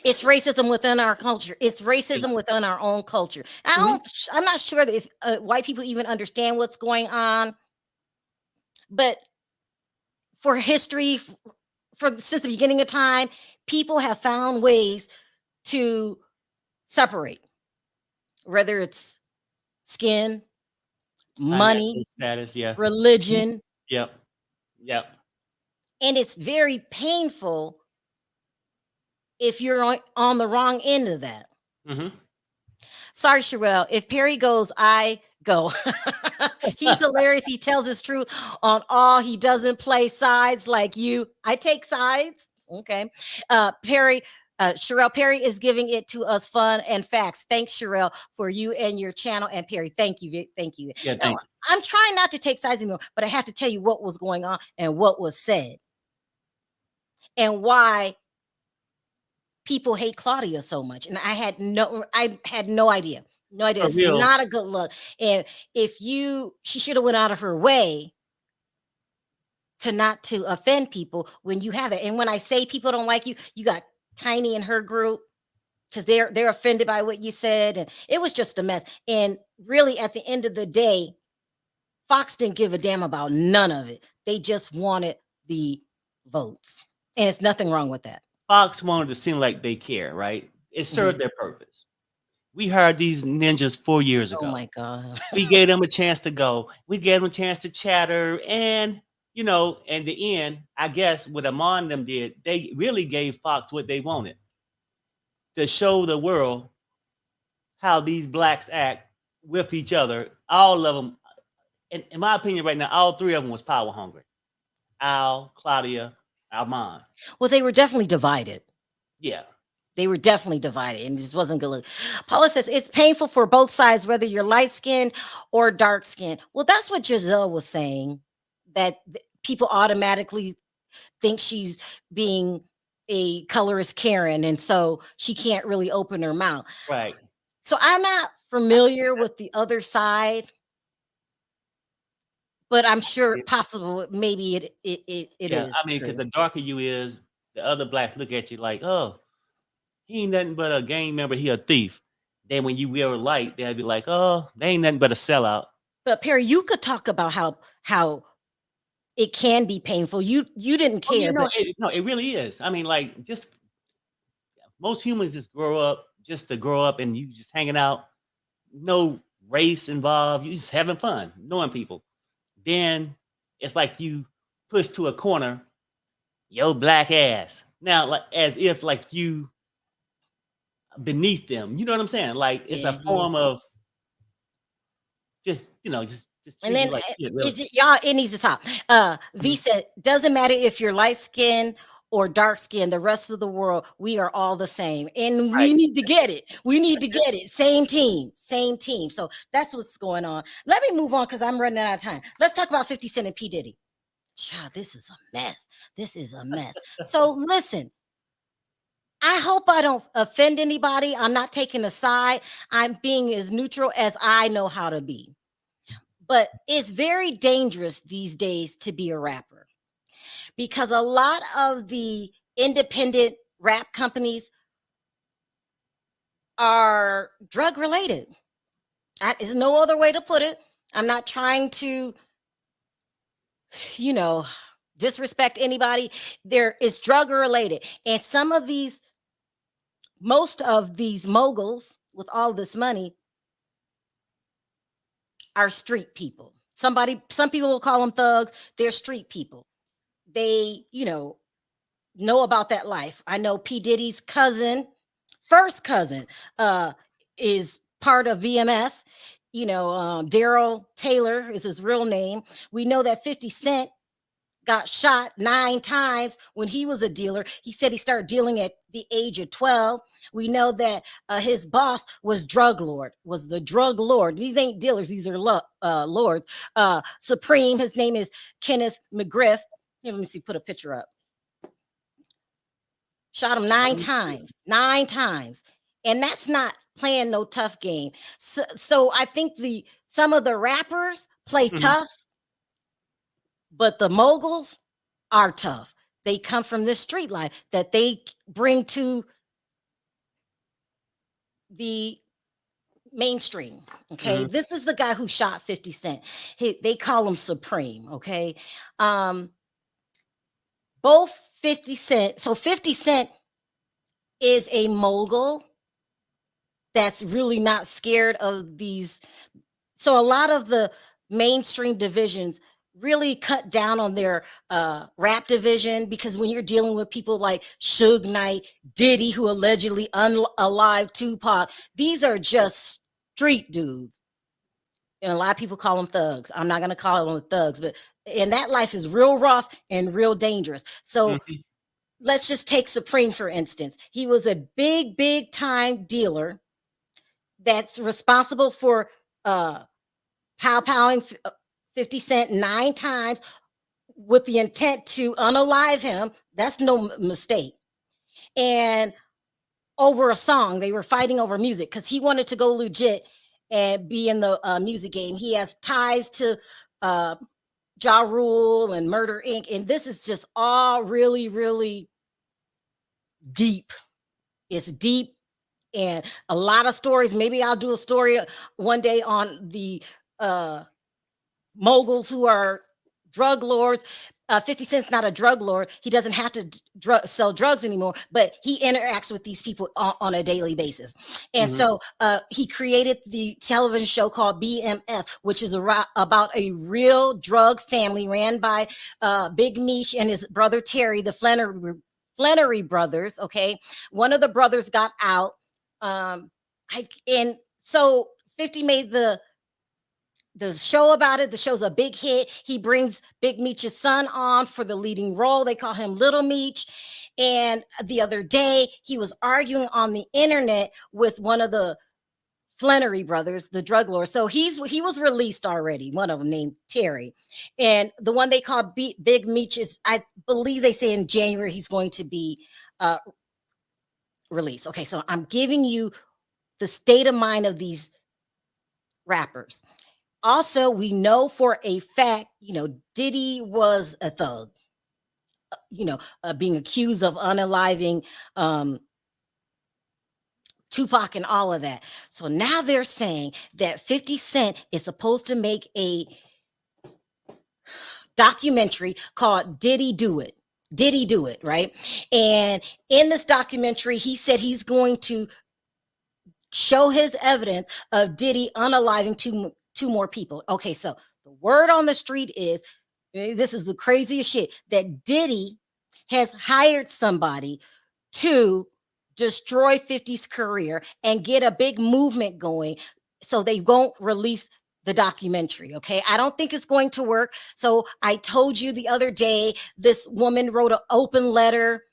It's racism within our culture. It's racism within our own culture. I'm not sure that if white people even understand what's going on, but for history, since the beginning of time, people have found ways to separate, whether it's skin, money, status, religion. Yep. And it's very painful if you're on the wrong end of that. Sorry, Sharrell. If Perry goes, I go. He's hilarious. He tells his truth on all. He doesn't play sides like you. I take sides. Okay. Perry, Sharrell, Perry is giving it to us fun and facts. Thanks, Sharrell, for you and your channel. And Perry, thank you. Thank you. Yeah, Now, thanks. I'm trying not to take sides anymore, but I have to tell you what was going on and what was said and why people hate Claudia so much. And I had no idea. No idea. For It's real. not a good look. And she should have went out of her way to not to offend people when you have that. And when I say people don't like you, you got Tiny in her group because they're offended by what you said. And it was just a mess. And really at the end of the day, Fox didn't give a damn about none of it. They just wanted the votes. And it's nothing wrong with that. Fox wanted to seem like they care, right? It served their purpose. We hired these ninjas 4 years ago. Oh my God. We gave them a chance to go. We gave them a chance to chatter. And, in the end, I guess what Armon and them did, they really gave Fox what they wanted. To show the world how these blacks act with each other. All of them, in my opinion right now, all three of them was power hungry. Al, Claudia, Armon. Well, they were definitely divided. Yeah. They were definitely divided and it just wasn't good look. Paula says it's painful for both sides, whether you're light skinned or dark skinned. Well, that's what Giselle was saying, that people automatically think she's being a colorist Karen. And so she can't really open her mouth. Right. So I'm not familiar with the other side, but I'm sure possible. Maybe it is. I mean, because the darker you is, the other blacks look at you like, oh, he ain't nothing but a gang member. He a thief. Then when you wear light, they'll be like, oh, they ain't nothing but a sellout. But Perry, you could talk about how it can be painful. You didn't care. It really is. I mean, like, just most humans just grow up and you just hanging out, no race involved. You just having fun, knowing people. Then it's like you push to a corner, yo black ass. Now, like as if like you beneath them. You know what I'm saying? Like it's a form of just and then like shit, really. It needs to stop. V said, doesn't matter if you're light skinned or dark skinned, the rest of the world, we are all the same. And we need to get it. We need to get it. Same team. So that's what's going on. Let me move on because I'm running out of time. Let's talk about 50 Cent and P. Diddy. Child, this is a mess. So listen, I hope I don't offend anybody. I'm not taking a side. I'm being as neutral as I know how to be. But it's very dangerous these days to be a rapper because a lot of the independent rap companies are drug related. That is no other way to put it. I'm not trying to, disrespect anybody. There is drug related. And most of these moguls with all this money are street people. Some people will call them thugs. They're street people. They, know about that life. I know P. Diddy's first cousin, is part of BMF. Daryl Taylor is his real name. We know that 50 Cent got shot 9 times when he was a dealer. He said he started dealing at the age of 12. We know that his boss was the drug lord. These ain't dealers. These are lords. Supreme. His name is Kenneth McGriff. Here, let me see. Put a picture up. Shot him 9 times. 9 times. And that's not playing no tough game. So I think some of the rappers play tough. But the moguls are tough. They come from this street life that they bring to the mainstream. Okay. This is the guy who shot 50 Cent. They call him Supreme. Okay. Both 50 Cent. So 50 Cent is a mogul that's really not scared of these. So a lot of the mainstream divisions really cut down on their rap division because when you're dealing with people like Suge Knight, Diddy, who allegedly unalived Tupac, these are just street dudes. And a lot of people call them thugs. I'm not going to call them thugs, but and that life is real rough and real dangerous. So let's just take Supreme, for instance. He was a big time dealer that's responsible for pow-powing 50 Cent 9 times with the intent to unalive him. That's no mistake. And over a song, they were fighting over music because he wanted to go legit and be in the music game. He has ties to Ja Rule and Murder Inc. And this is just all really deep. It's deep and a lot of stories. Maybe I'll do a story one day on the moguls who are drug lords. 50 Cent's not a drug lord. He doesn't have to sell drugs anymore, but he interacts with these people on a daily basis. And so he created the television show called BMF, which is about a real drug family ran by Big Meech and his brother Terry, the Flannery brothers. Okay. One of the brothers got out. And so 50 made the show about it. The show's a big hit. He brings Big Meech's son on for the leading role. They call him Little Meech. And the other day, he was arguing on the internet with one of the Flannery brothers, the drug lord. So he was released already, one of them named Terry. And the one they call Big Meech is, I believe they say in January, he's going to be released. Okay, so I'm giving you the state of mind of these rappers. Also, we know for a fact, Diddy was a thug, being accused of unaliving Tupac and all of that. So now they're saying that 50 Cent is supposed to make a documentary called Diddy Do It. Diddy Do It, right? And in this documentary, he said he's going to show his evidence of Diddy unaliving two more people. Okay, so the word on the street is, this is the craziest shit, that Diddy has hired somebody to destroy 50's career and get a big movement going so they won't release the documentary. Okay, I don't think it's going to work. So I told you the other day, this woman wrote an open letter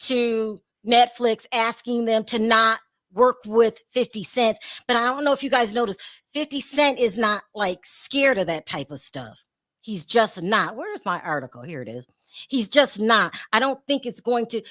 to Netflix asking them to not work with 50 Cent. But I don't know if you guys noticed, 50 Cent is not like scared of that type of stuff. He's just not. Where's my article? Here it is. He's just not. I don't think it's going to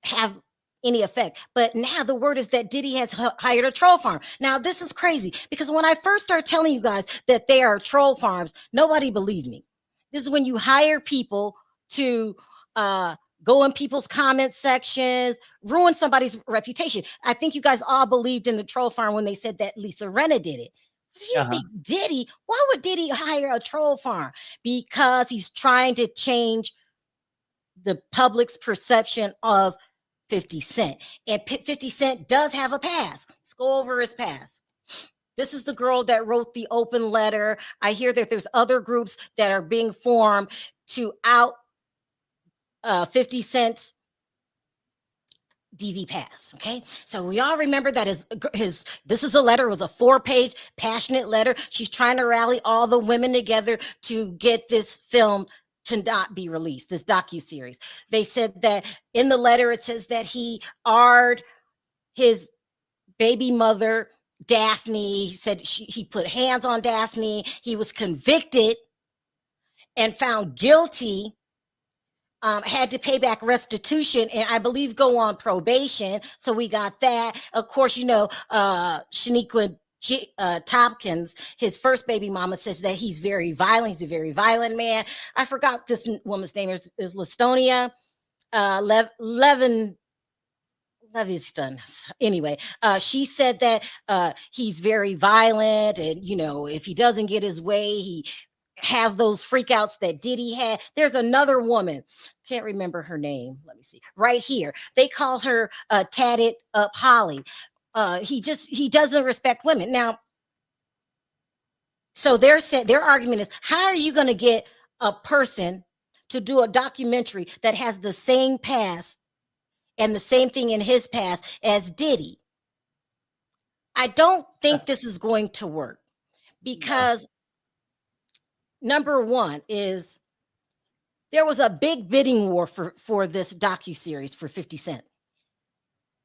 have any effect. But now the word is that Diddy has hired a troll farm. Now this is crazy because when I first started telling you guys that they are troll farms, nobody believed me. This is when you hire people to go in people's comment sections, ruin somebody's reputation. I think you guys all believed in the troll farm when they said that Lisa Rinna did it. You think Diddy, why would Diddy hire a troll farm? Because he's trying to change the public's perception of 50 Cent. And 50 Cent does have a past. Let's go over his past. This is the girl that wrote the open letter. I hear that there's other groups that are being formed to out 50 Cent's DV pass. Okay, so we all remember that this is a letter. It was a 4-page passionate letter. She's trying to rally all the women together to get this film to not be released, this docuseries. They said that in the letter it says that he AR'd his baby mother Daphne. He said he put hands on Daphne. He was convicted and found guilty. Had to pay back restitution and I believe go on probation. So we got that. Of course, Shaniqua Tompkins, his first baby mama, says that he's very violent. He's a very violent man. I forgot this woman's name is Listonia Levinston. Anyway, she said that he's very violent and, if he doesn't get his way, he have those freakouts that Diddy had. There's another woman, can't remember her name. Let me see. Right here, they call her Tatted Up Holly. He doesn't respect women. Now, so their argument is, how are you going to get a person to do a documentary that has the same past and the same thing in his past as Diddy? I don't think this is going to work because number one is there was a big bidding war for this docuseries for 50 Cent.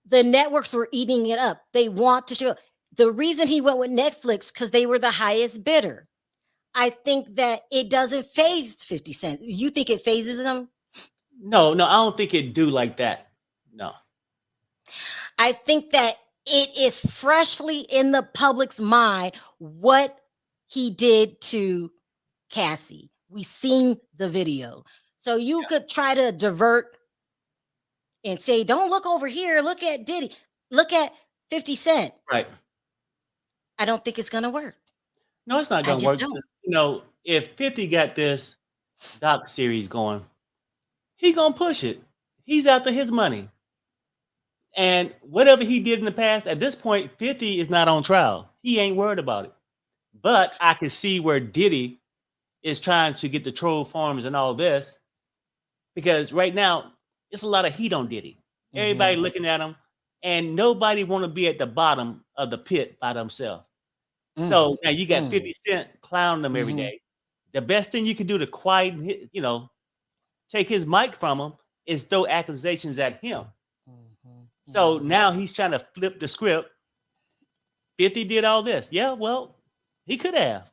The networks were eating it up. They want to show. The reason he went with Netflix because they were the highest bidder. I think that it doesn't phase 50 Cent. You think it phases him? No, I don't think it do like that. No. I think that it is freshly in the public's mind what he did to Cassie. We seen the video. So you could try to divert and say, don't look over here. Look at Diddy. Look at 50 Cent. Right. I don't think it's going to work. No, it's not going to work. Don't. You know, if 50 got this doc series going, he going to push it. He's after his money. And whatever he did in the past, at this point, 50 is not on trial. He ain't worried about it. But I can see where Diddy is trying to get the troll farms and all this, because right now it's a lot of heat on Diddy. Everybody looking at him, and nobody want to be at the bottom of the pit by themselves. So now you got 50 Cent clowning them every day. The best thing you can do to quieten, take his mic from him is throw accusations at him. So now he's trying to flip the script. 50 did all this. Yeah, well, he could have.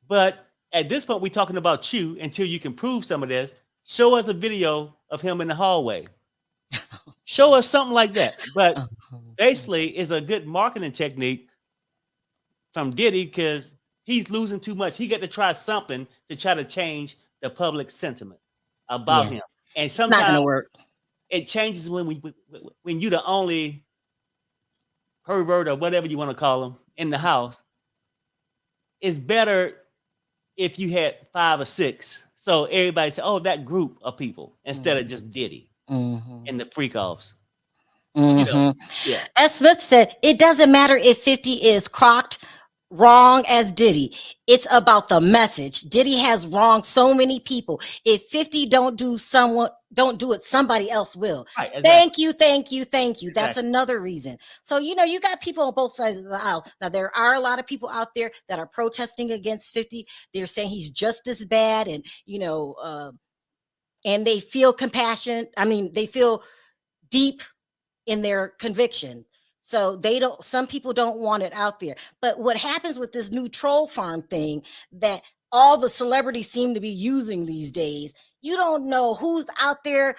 But at this point, we're talking about you until you can prove some of this. Show us a video of him in the hallway. Show us something like that. But basically, it's a good marketing technique from Diddy because he's losing too much. He got to try something to try to change the public sentiment about him. And sometimes it's not going to work. It changes when you're the only pervert or whatever you want to call him in the house. It's better if you had 5 or 6. So everybody say, oh, that group of people instead of just Diddy and the freak offs. As Smith said, it doesn't matter if 50 is crocked wrong as Diddy. It's about the message. Diddy has wronged so many people. If 50 don't do it, somebody else will. Right, exactly. Thank you. That's Exactly. another reason. So, you got people on both sides of the aisle. Now, there are a lot of people out there that are protesting against 50. They're saying he's just as bad and, and they feel compassion. I mean, they feel deep in their conviction. So some people don't want it out there. But what happens with this new troll farm thing that all the celebrities seem to be using these days, you don't know who's out there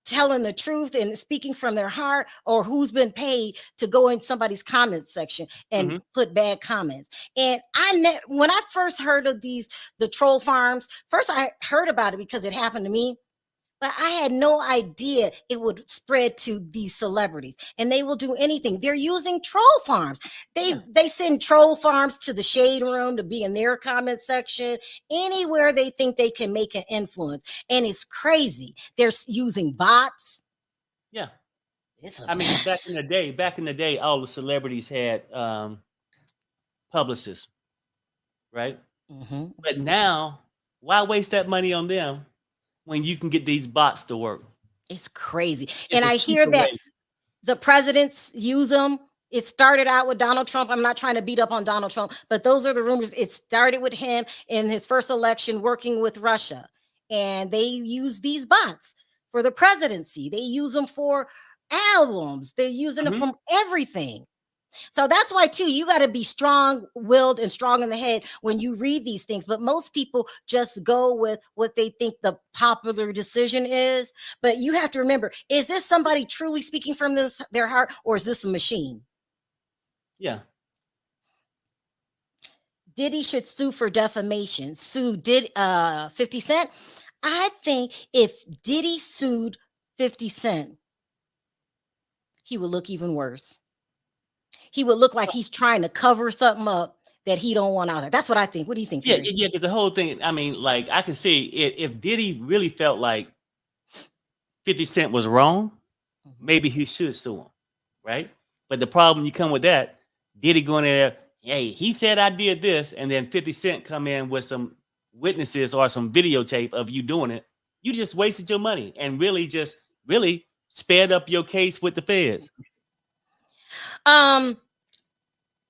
telling the truth and speaking from their heart or who's been paid to go in somebody's comment section and put bad comments. And when I first heard of the troll farms, first I heard about it because it happened to me. But I had no idea it would spread to these celebrities, and they will do anything. They're using troll farms. They send troll farms to the shade room to be in their comment section, anywhere they think they can make an influence. And it's crazy. They're using bots. Yeah. It's a I mean, mess. back in the day, all the celebrities had publicists, right? But now, why waste that money on them when you can get these bots to work? It's crazy. It's and a I hear cheaper that way. the presidents use them. It started out with Donald Trump. I'm not trying to beat up on Donald Trump, but those are the rumors. It started with him in his first election working with Russia. And they use these bots for the presidency. They use them for albums. They're using them from everything. So that's why, too, you got to be strong-willed and strong in the head when you read these things. But most people just go with what they think the popular decision is. But you have to remember, is this somebody truly speaking from their heart, or is this a machine? Yeah. Diddy should sue for defamation. 50 Cent. I think if Diddy sued 50 Cent, he would look even worse. He would look like he's trying to cover something up that he don't want out there. That's what I think. What do you think? Yeah, Terry? because the whole thing, I mean, like, I can see if Diddy really felt like 50 Cent was wrong, maybe he should sue him, right? But the problem you come with that, Diddy going there, hey, he said I did this, and then 50 Cent come in with some witnesses or some videotape of you doing it. You just wasted your money and really sped up your case with the feds.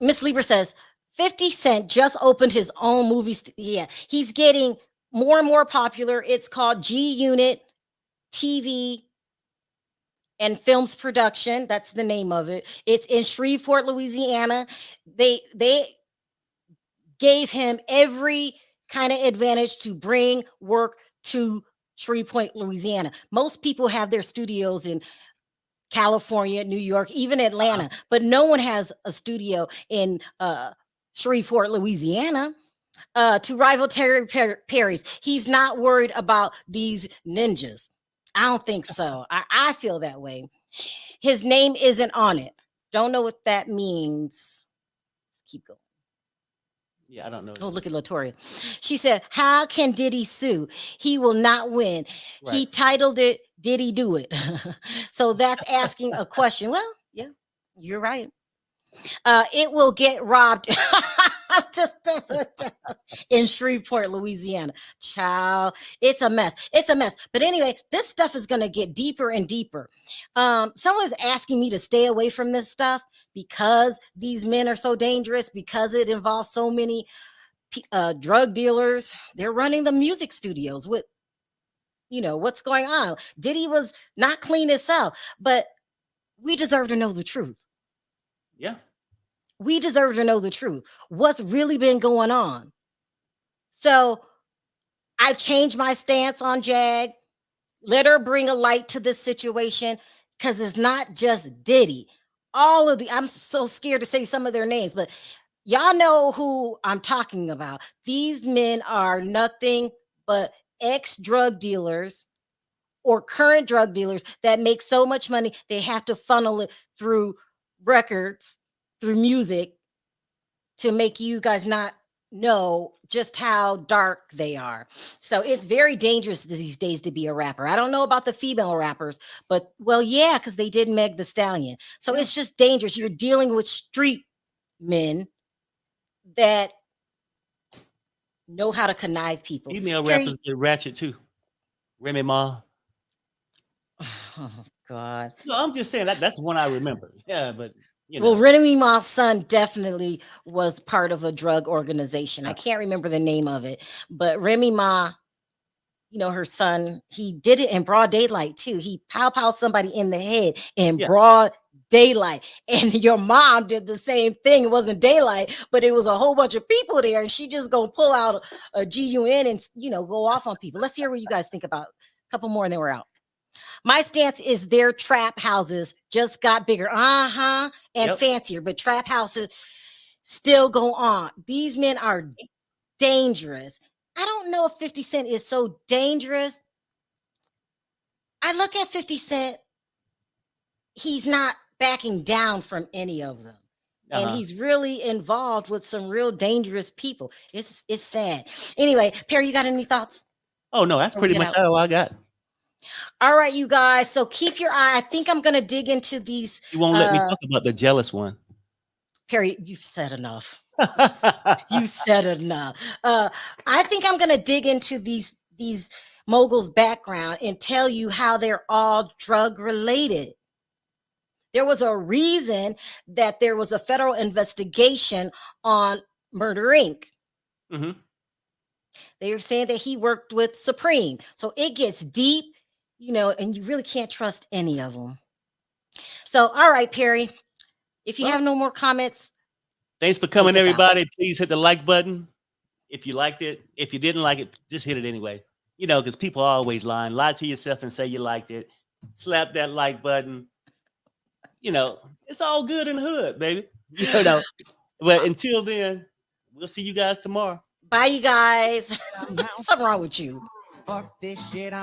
Miss Lieber says 50 Cent just opened his own movie. Yeah, he's getting more and more popular. It's called G Unit TV and Films Production. That's the name of it. It's in Shreveport, Louisiana. They gave him every kind of advantage to bring work to Shreveport, Louisiana. Most people have their studios in California, New York, even Atlanta, but no one has a studio in Shreveport, Louisiana. To rival Terry Perry's. He's not worried about these ninjas. I don't think so. I feel that way. His name isn't on it. Don't know what that means. Let's keep going. Yeah, I don't know. Oh, look at Latoria. She said, how can Diddy sue? He will not win. Right. He titled it, Did He Do It? So that's asking a question. Well, yeah, you're right. It will get robbed in Shreveport, Louisiana. Child, it's a mess. It's a mess. But anyway, this stuff is going to get deeper and deeper. Someone's asking me to stay away from this stuff because these men are so dangerous, because it involves so many drug dealers. They're running the music studios with, what's going on. Diddy was not clean himself, but we deserve to know the truth. Yeah. We deserve to know the truth. What's really been going on? So I changed my stance on Jag. Let her bring a light to this situation, because it's not just Diddy. I'm so scared to say some of their names, but y'all know who I'm talking about. These men are nothing but ex-drug dealers or current drug dealers that make so much money, they have to funnel it through records, through music, to make you guys not know just how dark they are. So it's very dangerous these days to be a rapper. I don't know about the female rappers, but yeah, because they did Meg the Stallion. So it's just dangerous. You're dealing with street men that know how to connive people. Female rappers get ratchet too. Remy Ma. Oh God. No, I'm just saying that's one I remember. Yeah, but Well, Remy Ma's son definitely was part of a drug organization. I can't remember the name of it, but Remy Ma, her son, he did it in broad daylight too. He pow somebody in the head in broad daylight. And your mom did the same thing. It wasn't daylight, but it was a whole bunch of people there, and she just gonna pull out a GUN and go off on people. Let's hear what you guys think about. A couple more and then we're out. My stance is their trap houses just got bigger, and fancier, but trap houses still go on. These men are dangerous. I don't know if 50 Cent is so dangerous. I look at 50 Cent, he's not backing down from any of them. And he's really involved with some real dangerous people. It's sad. Anyway, Perry, you got any thoughts? Oh, no, that's pretty much all I got. All right, you guys. So keep your eye. I think I'm going to dig into these. You won't let me talk about the jealous one. Perry, you've said enough. You said enough. I think I'm going to dig into these moguls' background and tell you how they're all drug related. There was a reason that there was a federal investigation on Murder Inc. Mm-hmm. They were saying that he worked with Supreme. So it gets deep, and you really can't trust any of them. So, all right, Perry, if you have no more comments. Thanks for coming, everybody. Please hit the like button if you liked it. If you didn't like it, just hit it anyway. Because people are always lying. Lie to yourself and say you liked it. Slap that like button. It's all good in the hood, baby. But until then, we'll see you guys tomorrow. Bye, you guys. Something wrong with you. Fuck this shit.